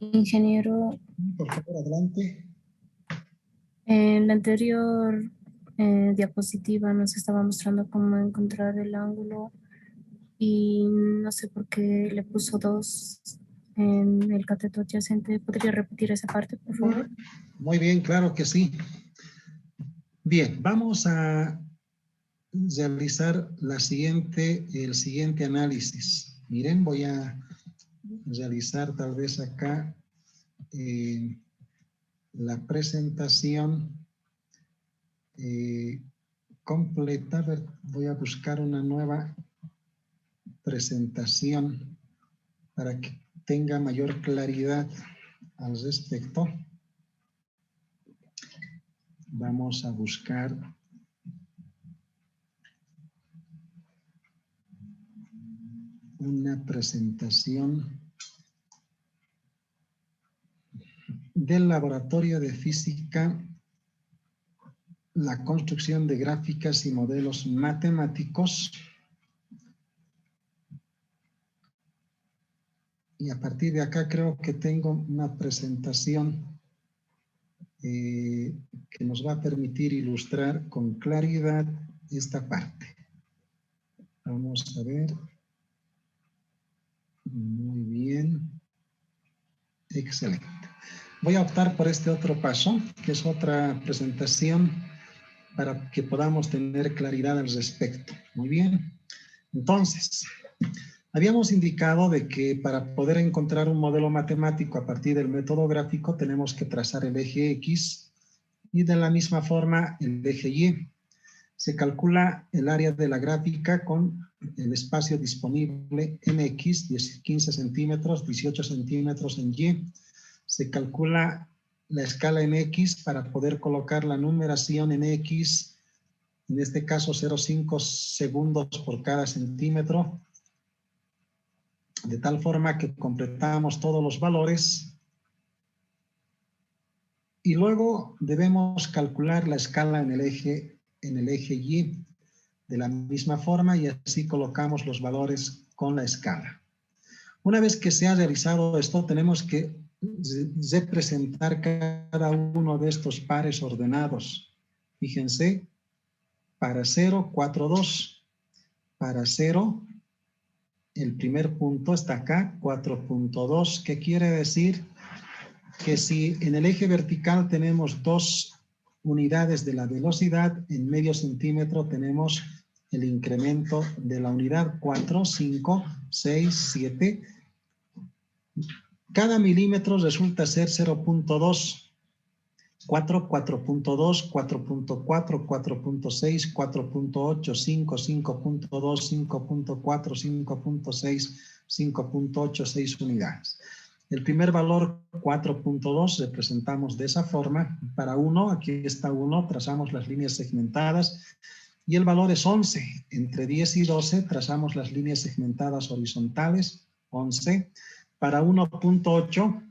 Ingeniero, Por favor, adelante. en la anterior diapositiva nos estaba mostrando cómo encontrar el ángulo y no sé por qué le puso 2 en el cateto adyacente. ¿Podría repetir esa parte, por favor? Muy bien, claro que sí. Bien, vamos a realizar el siguiente análisis. Miren, voy a realizar tal vez acá la presentación completa. A ver, voy a buscar una nueva presentación para que tenga mayor claridad al respecto. Vamos a buscar una presentación del Laboratorio de Física, la construcción de gráficas y modelos matemáticos. Y a partir de acá creo que tengo una presentación que nos va a permitir ilustrar con claridad esta parte. Vamos a ver. Muy bien. Excelente. Voy a optar por este otro paso, que es otra presentación para que podamos tener claridad al respecto. Muy bien. Entonces, habíamos indicado de que para poder encontrar un modelo matemático a partir del método gráfico tenemos que trazar el eje X y de la misma forma el eje Y. Se calcula el área de la gráfica con el espacio disponible en X, 15 centímetros, 18 centímetros en Y. Se calcula la escala en X para poder colocar la numeración en X, en este caso 0,5 segundos por cada centímetro, de tal forma que completamos todos los valores y luego debemos calcular la escala en el eje Y de la misma forma y así colocamos los valores con la escala. Una vez que se ha realizado esto, tenemos que representar cada uno de estos pares ordenados. Fíjense, para 0, 4, 2. Para 0, el primer punto está acá, 4.2, que quiere decir que si en el eje vertical tenemos 2 unidades de la velocidad, en medio centímetro tenemos el incremento de la unidad 4, 5, 6, 7. Cada milímetro resulta ser 0.2. 4, 4.2, 4.4, 4.6, 4.8, 5, 5.2, 5.4, 5.6, 5.8, 6 unidades. El primer valor, 4.2, representamos de esa forma. Para 1, aquí está 1, trazamos las líneas segmentadas. Y el valor es 11. Entre 10 y 12 trazamos las líneas segmentadas horizontales, 11. Para 1.8,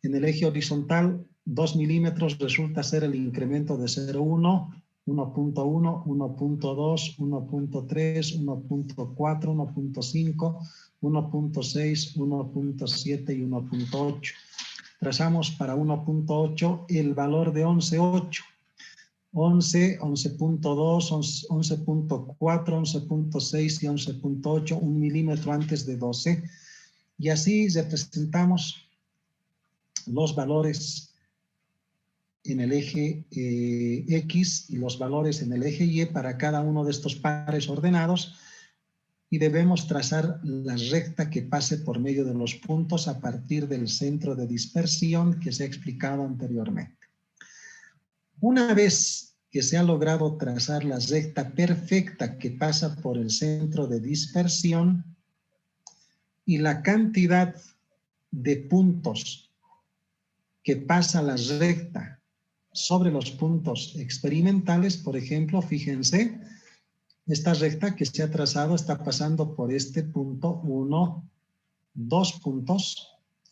en el eje horizontal, 2 milímetros resulta ser el incremento de 0,1, 1.1, 1.2, 1.3, 1.4, 1.5, 1.6, 1.7 y 1.8. Trazamos para 1.8 el valor de 11.8. 11, 11.2, 11.4, 11.6 y 11.8, 1 milímetro antes de 12. Y así representamos los valores en el eje X y los valores en el eje Y para cada uno de estos pares ordenados, y debemos trazar la recta que pase por medio de los puntos a partir del centro de dispersión que se ha explicado anteriormente. Una vez que se ha logrado trazar la recta perfecta que pasa por el centro de dispersión y la cantidad de puntos que pasa la recta sobre los puntos experimentales, por ejemplo, fíjense, esta recta que se ha trazado está pasando por este punto, 1, 2 puntos.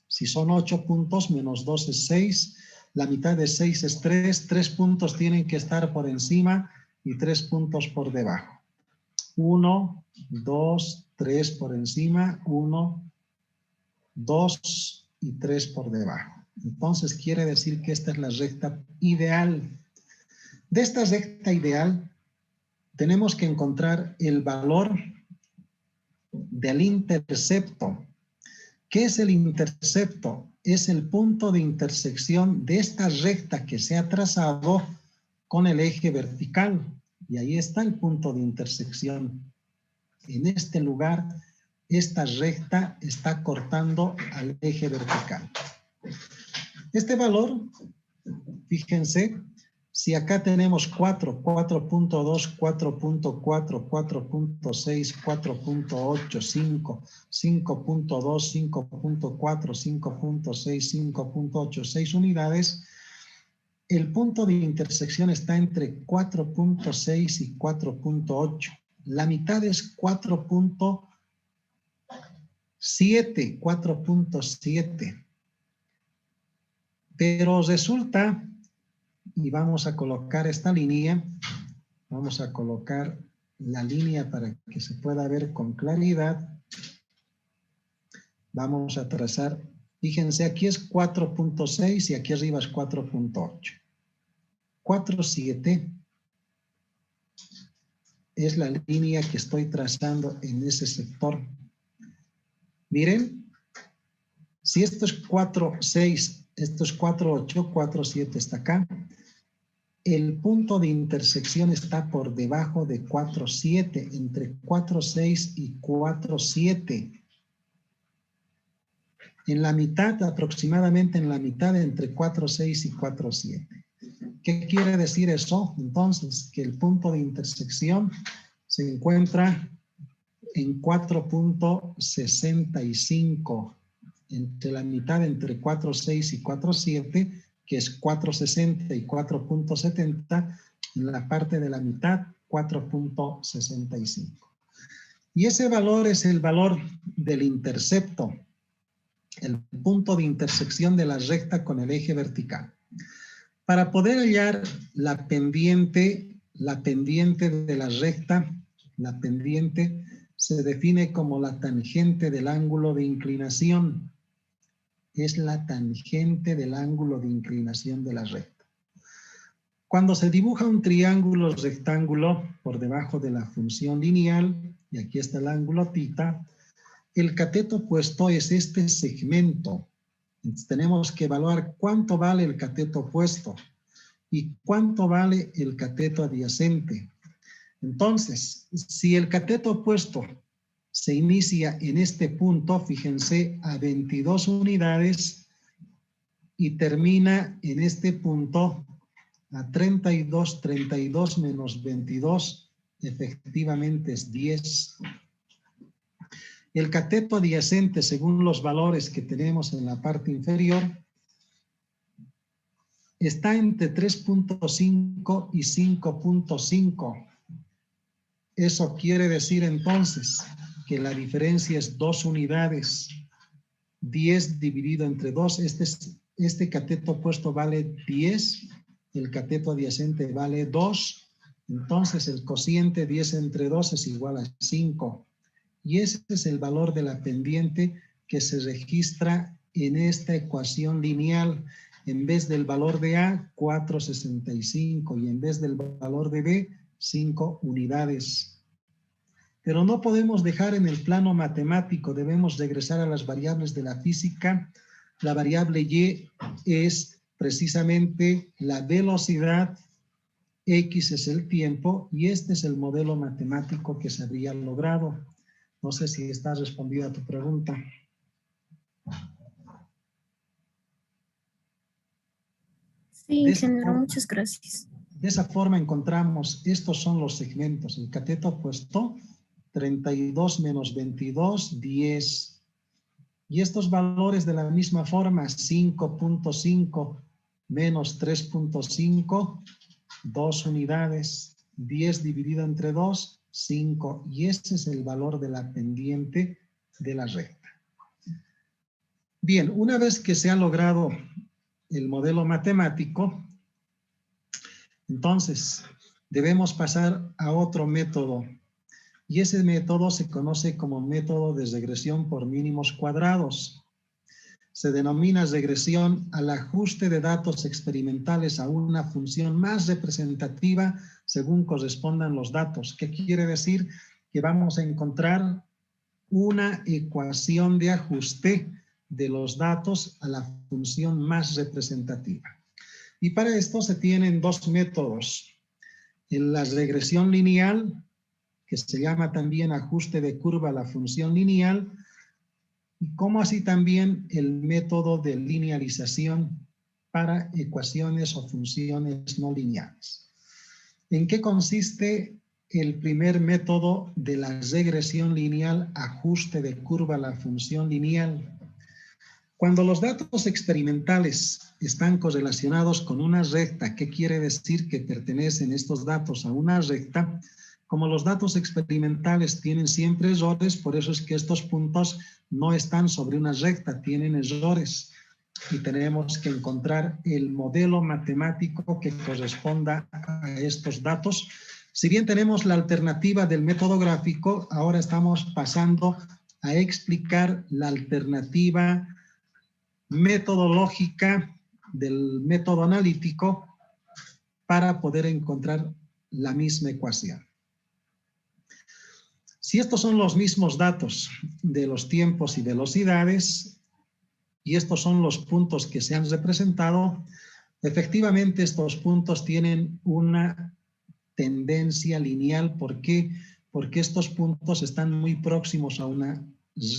Si son 8 puntos, menos 2 es 6. La mitad de 6 es 3. 3 puntos tienen que estar por encima y 3 puntos por debajo. 1, 2, 3 por encima, 1, 2 y 3 por debajo. Entonces quiere decir que esta es la recta ideal. De esta recta ideal tenemos que encontrar el valor del intercepto. ¿Qué es el intercepto? Es el punto de intersección de esta recta que se ha trazado con el eje vertical. Y ahí está el punto de intersección. En este lugar, esta recta está cortando al eje vertical. Este valor, fíjense, si acá tenemos 4, 4.2, 4.4, 4.6, 4.8, 5, 5.2, 5.4, 5.6, 5.8, 6 unidades, el punto de intersección está entre 4.6 y 4.8. La mitad es 4.7, 4.7. Pero resulta, y vamos a colocar esta línea, vamos a colocar la línea para que se pueda ver con claridad. Vamos a trazar, fíjense, aquí es 4.6 y aquí arriba es 4.8. 4.7 es la línea que estoy trazando en ese sector. Miren, si esto es 4.6, esto es 4.8, 4.7 está acá. El punto de intersección está por debajo de 4.7, entre 4.6 y 4.7. En la mitad, aproximadamente en la mitad, entre 4.6 y 4.7. ¿Qué quiere decir eso? Entonces, que el punto de intersección se encuentra en 4.65, entre la mitad, entre 4.6 y 4.7, que es 4.60 y 4.70, en la parte de la mitad, 4.65. Y ese valor es el valor del intercepto, el punto de intersección de la recta con el eje vertical. Para poder hallar la pendiente de la recta, la pendiente se define como la tangente del ángulo de inclinación. Es la tangente del ángulo de inclinación de la recta. Cuando se dibuja un triángulo rectángulo por debajo de la función lineal, y aquí está el ángulo θ, el cateto opuesto es este segmento. Entonces tenemos que evaluar cuánto vale el cateto opuesto y cuánto vale el cateto adyacente. Entonces, si el cateto opuesto se inicia en este punto, fíjense, a 22 unidades y termina en este punto a 32, 32 menos 22, efectivamente es 10. El cateto adyacente, según los valores que tenemos en la parte inferior, está entre 3.5 y 5.5. Eso quiere decir entonces que la diferencia es 2 unidades. 10 dividido entre 2, este cateto opuesto vale 10, el cateto adyacente vale 2, entonces el cociente 10 entre 2 es igual a 5. Y ese es el valor de la pendiente que se registra en esta ecuación lineal. En vez del valor de A, 4.65, y en vez del valor de B, 5 unidades. Pero no podemos dejar en el plano matemático, debemos regresar a las variables de la física La variable y es precisamente la velocidad, x es el tiempo, y este es el modelo matemático que se habría logrado. No sé si está respondida a tu pregunta. Sí, ingeniero, muchas gracias. De esa forma encontramos, estos son los segmentos. El cateto opuesto, 32 menos 22, 10. Y estos valores de la misma forma, 5.5 menos 3.5, 2 unidades, 10 dividido entre 2, 5. Y este es el valor de la pendiente de la recta. Bien, una vez que se ha logrado el modelo matemático, entonces debemos pasar a otro método. Y ese método se conoce como método de regresión por mínimos cuadrados. Se denomina regresión al ajuste de datos experimentales a una función más representativa según correspondan los datos. ¿Qué quiere decir? Que vamos a encontrar una ecuación de ajuste de los datos a la función más representativa. Y para esto se tienen dos métodos. En la regresión lineal, que se llama también ajuste de curva a la función lineal, como así también el método de linealización para ecuaciones o funciones no lineales. ¿En qué consiste el primer método de la regresión lineal, ajuste de curva a la función lineal? Cuando los datos experimentales están correlacionados con una recta, ¿qué quiere decir? Que pertenecen estos datos a una recta. Como los datos experimentales tienen siempre errores, por eso es que estos puntos no están sobre una recta, tienen errores. Y tenemos que encontrar el modelo matemático que corresponda a estos datos. Si bien tenemos la alternativa del método gráfico, ahora estamos pasando a explicar la alternativa metodológica del método analítico para poder encontrar la misma ecuación. Si estos son los mismos datos de los tiempos y velocidades, y estos son los puntos que se han representado, efectivamente estos puntos tienen una tendencia lineal. ¿Por qué? Porque estos puntos están muy próximos a una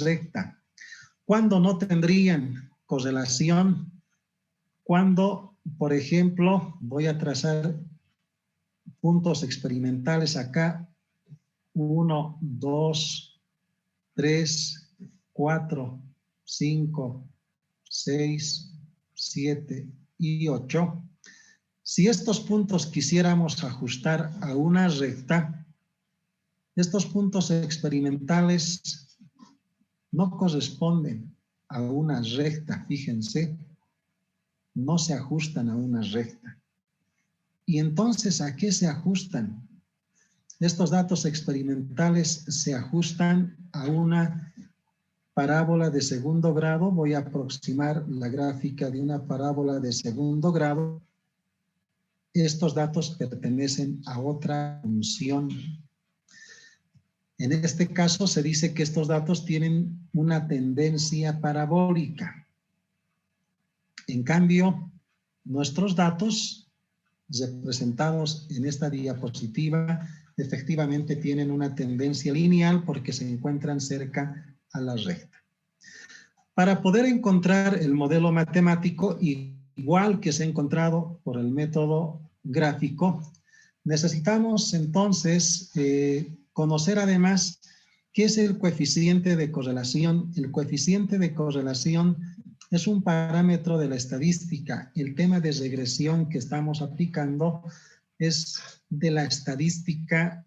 recta. ¿Cuándo no tendrían correlación? Cuando, por ejemplo, voy a trazar puntos experimentales acá, 1, 2, 3, 4, 5, 6, 7 y 8. Si estos puntos quisiéramos ajustar a una recta, estos puntos experimentales no corresponden a una recta, fíjense, no se ajustan a una recta. Y entonces, ¿a qué se ajustan? Estos datos experimentales se ajustan a una parábola de segundo grado. Voy a aproximar la gráfica de una parábola de segundo grado. Estos datos pertenecen a otra función. En este caso se dice que estos datos tienen una tendencia parabólica. En cambio, nuestros datos representados en esta diapositiva efectivamente tienen una tendencia lineal porque se encuentran cerca a la recta. Para poder encontrar el modelo matemático, igual que se ha encontrado por el método gráfico, necesitamos entonces conocer además qué es el coeficiente de correlación. El coeficiente de correlación es un parámetro de la estadística. El tema de regresión que estamos aplicando es de la estadística,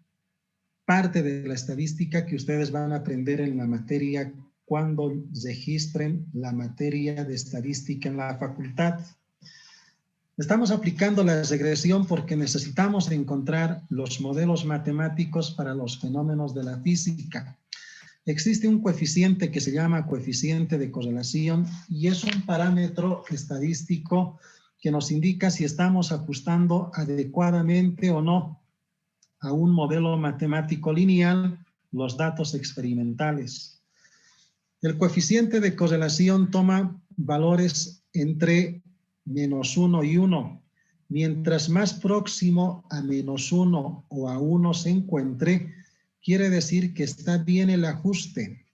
parte de la estadística que ustedes van a aprender en la materia cuando registren la materia de estadística en la facultad. Estamos aplicando la regresión porque necesitamos encontrar los modelos matemáticos para los fenómenos de la física. Existe un coeficiente que se llama coeficiente de correlación y es un parámetro estadístico que nos indica si estamos ajustando adecuadamente o no a un modelo matemático lineal los datos experimentales. El coeficiente de correlación toma valores entre -1 y 1. Mientras más próximo a -1 o a 1 se encuentre, quiere decir que está bien el ajuste.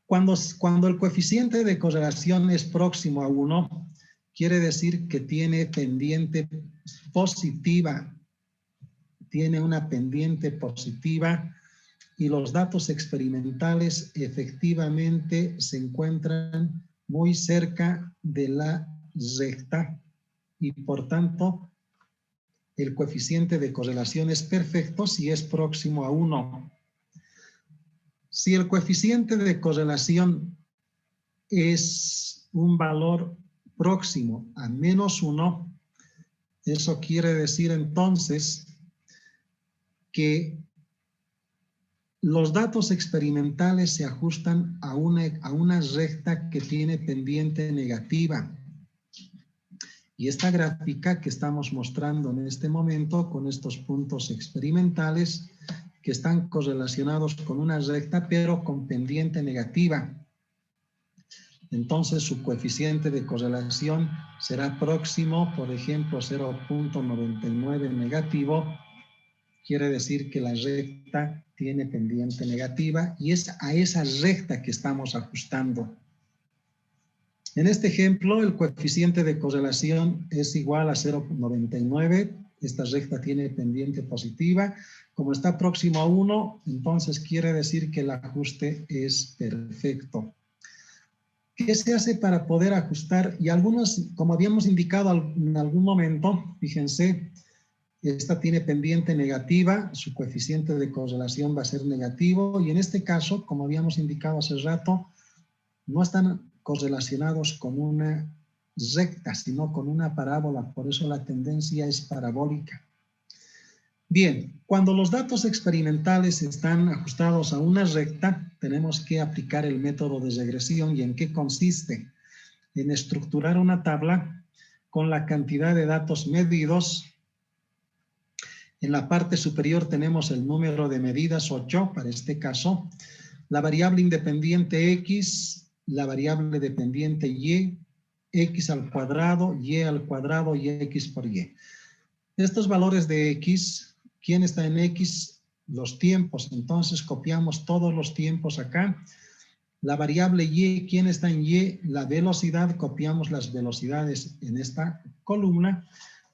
Cuando el coeficiente de correlación es próximo a 1, quiere decir que tiene pendiente positiva. Tiene una pendiente positiva y los datos experimentales efectivamente se encuentran muy cerca de la recta y por tanto el coeficiente de correlación es perfecto si es próximo a 1. Si el coeficiente de correlación es un valor próximo a -1, eso quiere decir entonces que los datos experimentales se ajustan a una recta que tiene pendiente negativa. Y esta gráfica que estamos mostrando en este momento con estos puntos experimentales que están correlacionados con una recta pero con pendiente negativa. Entonces su coeficiente de correlación será próximo, por ejemplo, 0.99 negativo. Quiere decir que la recta tiene pendiente negativa y es a esa recta que estamos ajustando. En este ejemplo, el coeficiente de correlación es igual a 0.99. Esta recta tiene pendiente positiva. Como está próximo a 1, entonces quiere decir que el ajuste es perfecto. ¿Qué se hace para poder ajustar? Y algunos, como habíamos indicado en algún momento, fíjense, esta tiene pendiente negativa, su coeficiente de correlación va a ser negativo y en este caso, como habíamos indicado hace rato, no están correlacionados con una recta, sino con una parábola, por eso la tendencia es parabólica. Bien, cuando los datos experimentales están ajustados a una recta, tenemos que aplicar el método de regresión. ¿Y en qué consiste? En estructurar una tabla con la cantidad de datos medidos. En la parte superior tenemos el número de medidas 8, para este caso, la variable independiente X, la variable dependiente Y, X al cuadrado, Y al cuadrado y X por Y. Estos valores de X, ¿quién está en X? Los tiempos, entonces copiamos todos los tiempos acá. La variable Y, ¿quién está en Y? La velocidad, copiamos las velocidades en esta columna.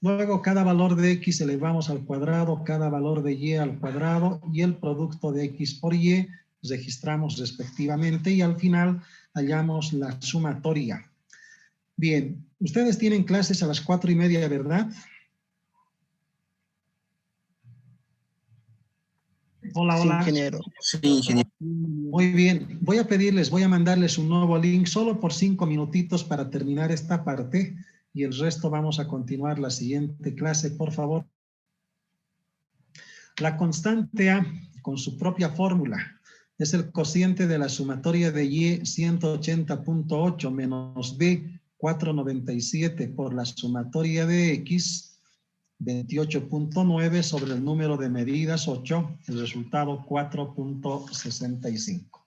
Luego cada valor de X elevamos al cuadrado, cada valor de Y al cuadrado y el producto de X por Y registramos respectivamente y al final hallamos la sumatoria. Bien, ustedes tienen clases a las 4:30, ¿verdad? Hola, hola. Sí, ingeniero. Sí, ingeniero. Muy bien, voy a mandarles un nuevo link solo por 5 minutitos para terminar esta parte y el resto vamos a continuar la siguiente clase, por favor. La constante A, con su propia fórmula, es el cociente de la sumatoria de Y 180.8 menos B 497 por la sumatoria de X 28.9 sobre el número de medidas 8, el resultado 4.65.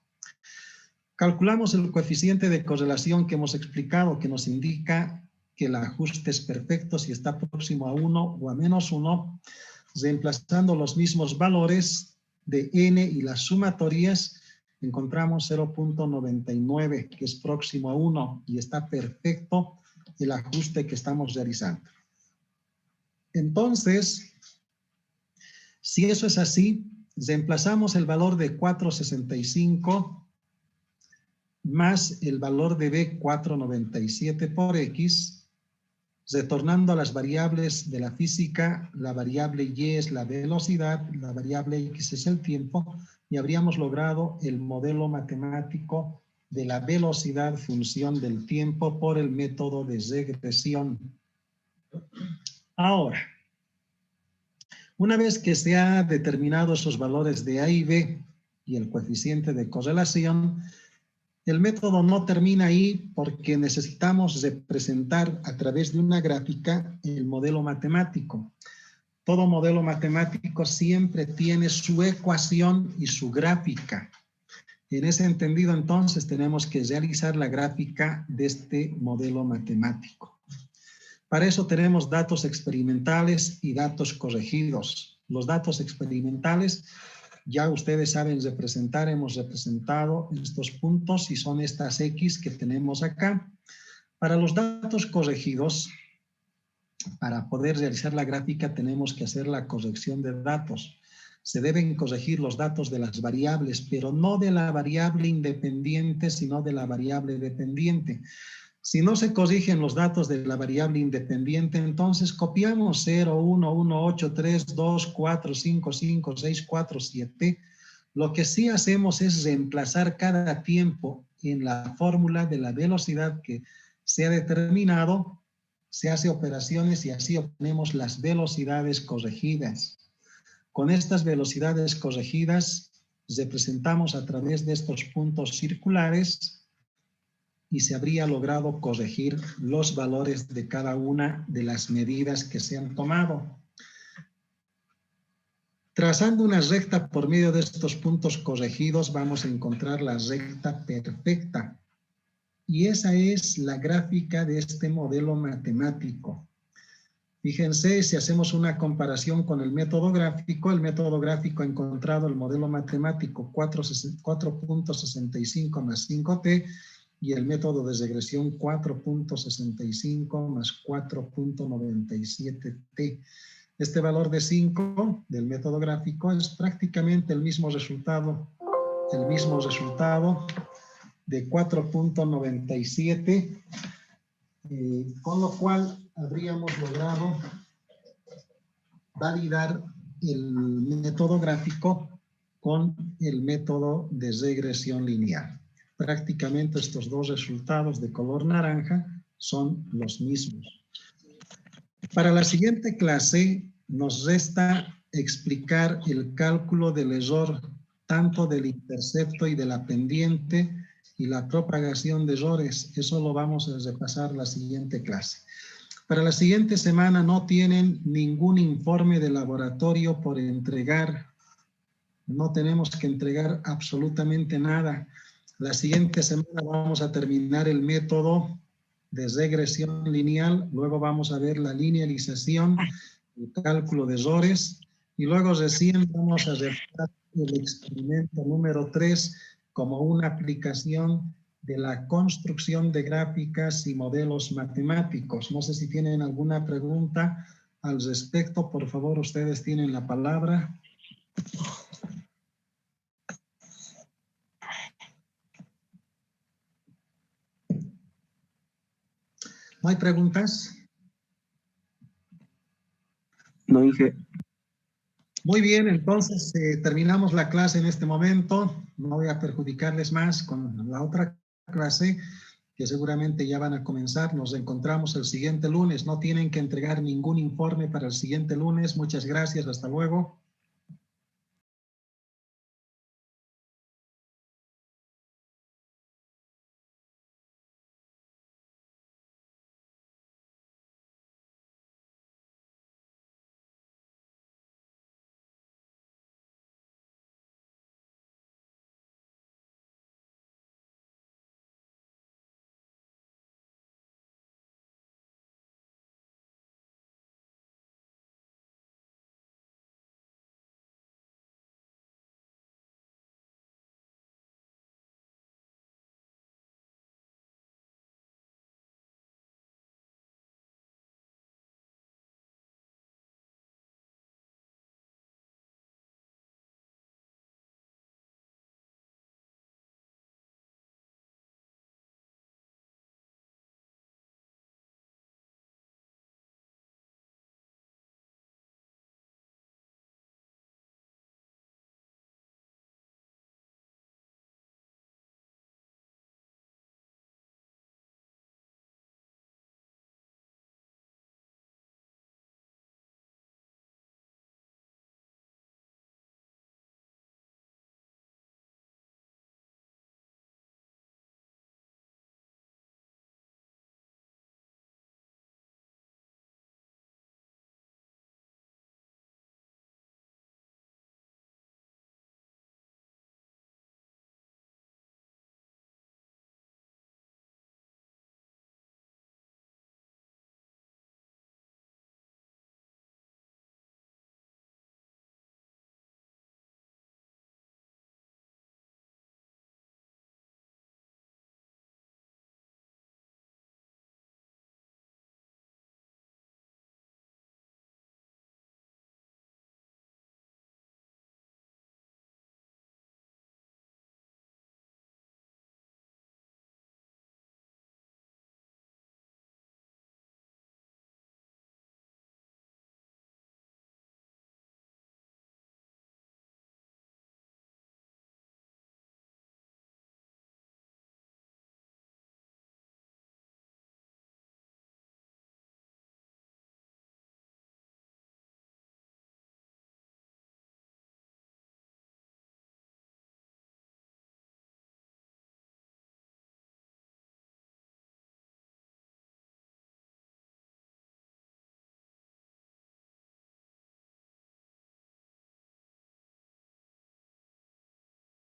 Calculamos el coeficiente de correlación que hemos explicado, que nos indica que el ajuste es perfecto si está próximo a 1 o a -1, reemplazando los mismos valores de n y las sumatorias, encontramos 0.99, que es próximo a 1 y está perfecto el ajuste que estamos realizando. Entonces, si eso es así, reemplazamos el valor de 465 más el valor de B 497 por X, retornando a las variables de la física. La variable Y es la velocidad, la variable X es el tiempo, y habríamos logrado el modelo matemático de la velocidad función del tiempo por el método de regresión. Ahora, una vez que se ha determinado esos valores de A y B y el coeficiente de correlación, el método no termina ahí porque necesitamos representar a través de una gráfica el modelo matemático. Todo modelo matemático siempre tiene su ecuación y su gráfica. En ese entendido, entonces, tenemos que realizar la gráfica de este modelo matemático. Para eso tenemos datos experimentales y datos corregidos. Los datos experimentales, ya ustedes saben representar, hemos representado estos puntos y son estas X que tenemos acá. Para los datos corregidos, para poder realizar la gráfica tenemos que hacer la corrección de datos. Se deben corregir los datos de las variables, pero no de la variable independiente, sino de la variable dependiente. Si no se corrigen los datos de la variable independiente, entonces copiamos 0, 1, 1, 8, 3, 2, 4, 5, 5, 6, 4, 7. Lo que sí hacemos es reemplazar cada tiempo en la fórmula de la velocidad que se ha determinado, se hace operaciones y así obtenemos las velocidades corregidas. Con estas velocidades corregidas representamos a través de estos puntos circulares y se habría logrado corregir los valores de cada una de las medidas que se han tomado. Trazando una recta por medio de estos puntos corregidos vamos a encontrar la recta perfecta. Y esa es la gráfica de este modelo matemático. Fíjense, si hacemos una comparación con el método gráfico ha encontrado el modelo matemático 4.65 más 5t y el método de regresión 4.65 más 4.97t. Este valor de 5 del método gráfico es prácticamente el mismo resultado de 4.97, con lo cual habríamos logrado validar el método gráfico con el método de regresión lineal. Prácticamente estos dos resultados de color naranja son los mismos. Para la siguiente clase nos resta explicar el cálculo del error tanto del intercepto y de la pendiente y la propagación de errores. Eso lo vamos a repasar la siguiente clase. Para la siguiente semana no tienen ningún informe de laboratorio por entregar. No tenemos que entregar absolutamente nada. La siguiente semana vamos a terminar el método de regresión lineal, luego vamos a ver la linealización, el cálculo de errores, y luego recién vamos a realizar el experimento número 3 como una aplicación de la construcción de gráficas y modelos matemáticos. No sé si tienen alguna pregunta al respecto. Por favor, ustedes tienen la palabra. ¿No hay preguntas? No, Inge. Muy bien, entonces terminamos la clase en este momento. No voy a perjudicarles más con la otra clase, que seguramente ya van a comenzar. Nos encontramos el siguiente lunes. No tienen que entregar ningún informe para el siguiente lunes. Muchas gracias. Hasta luego.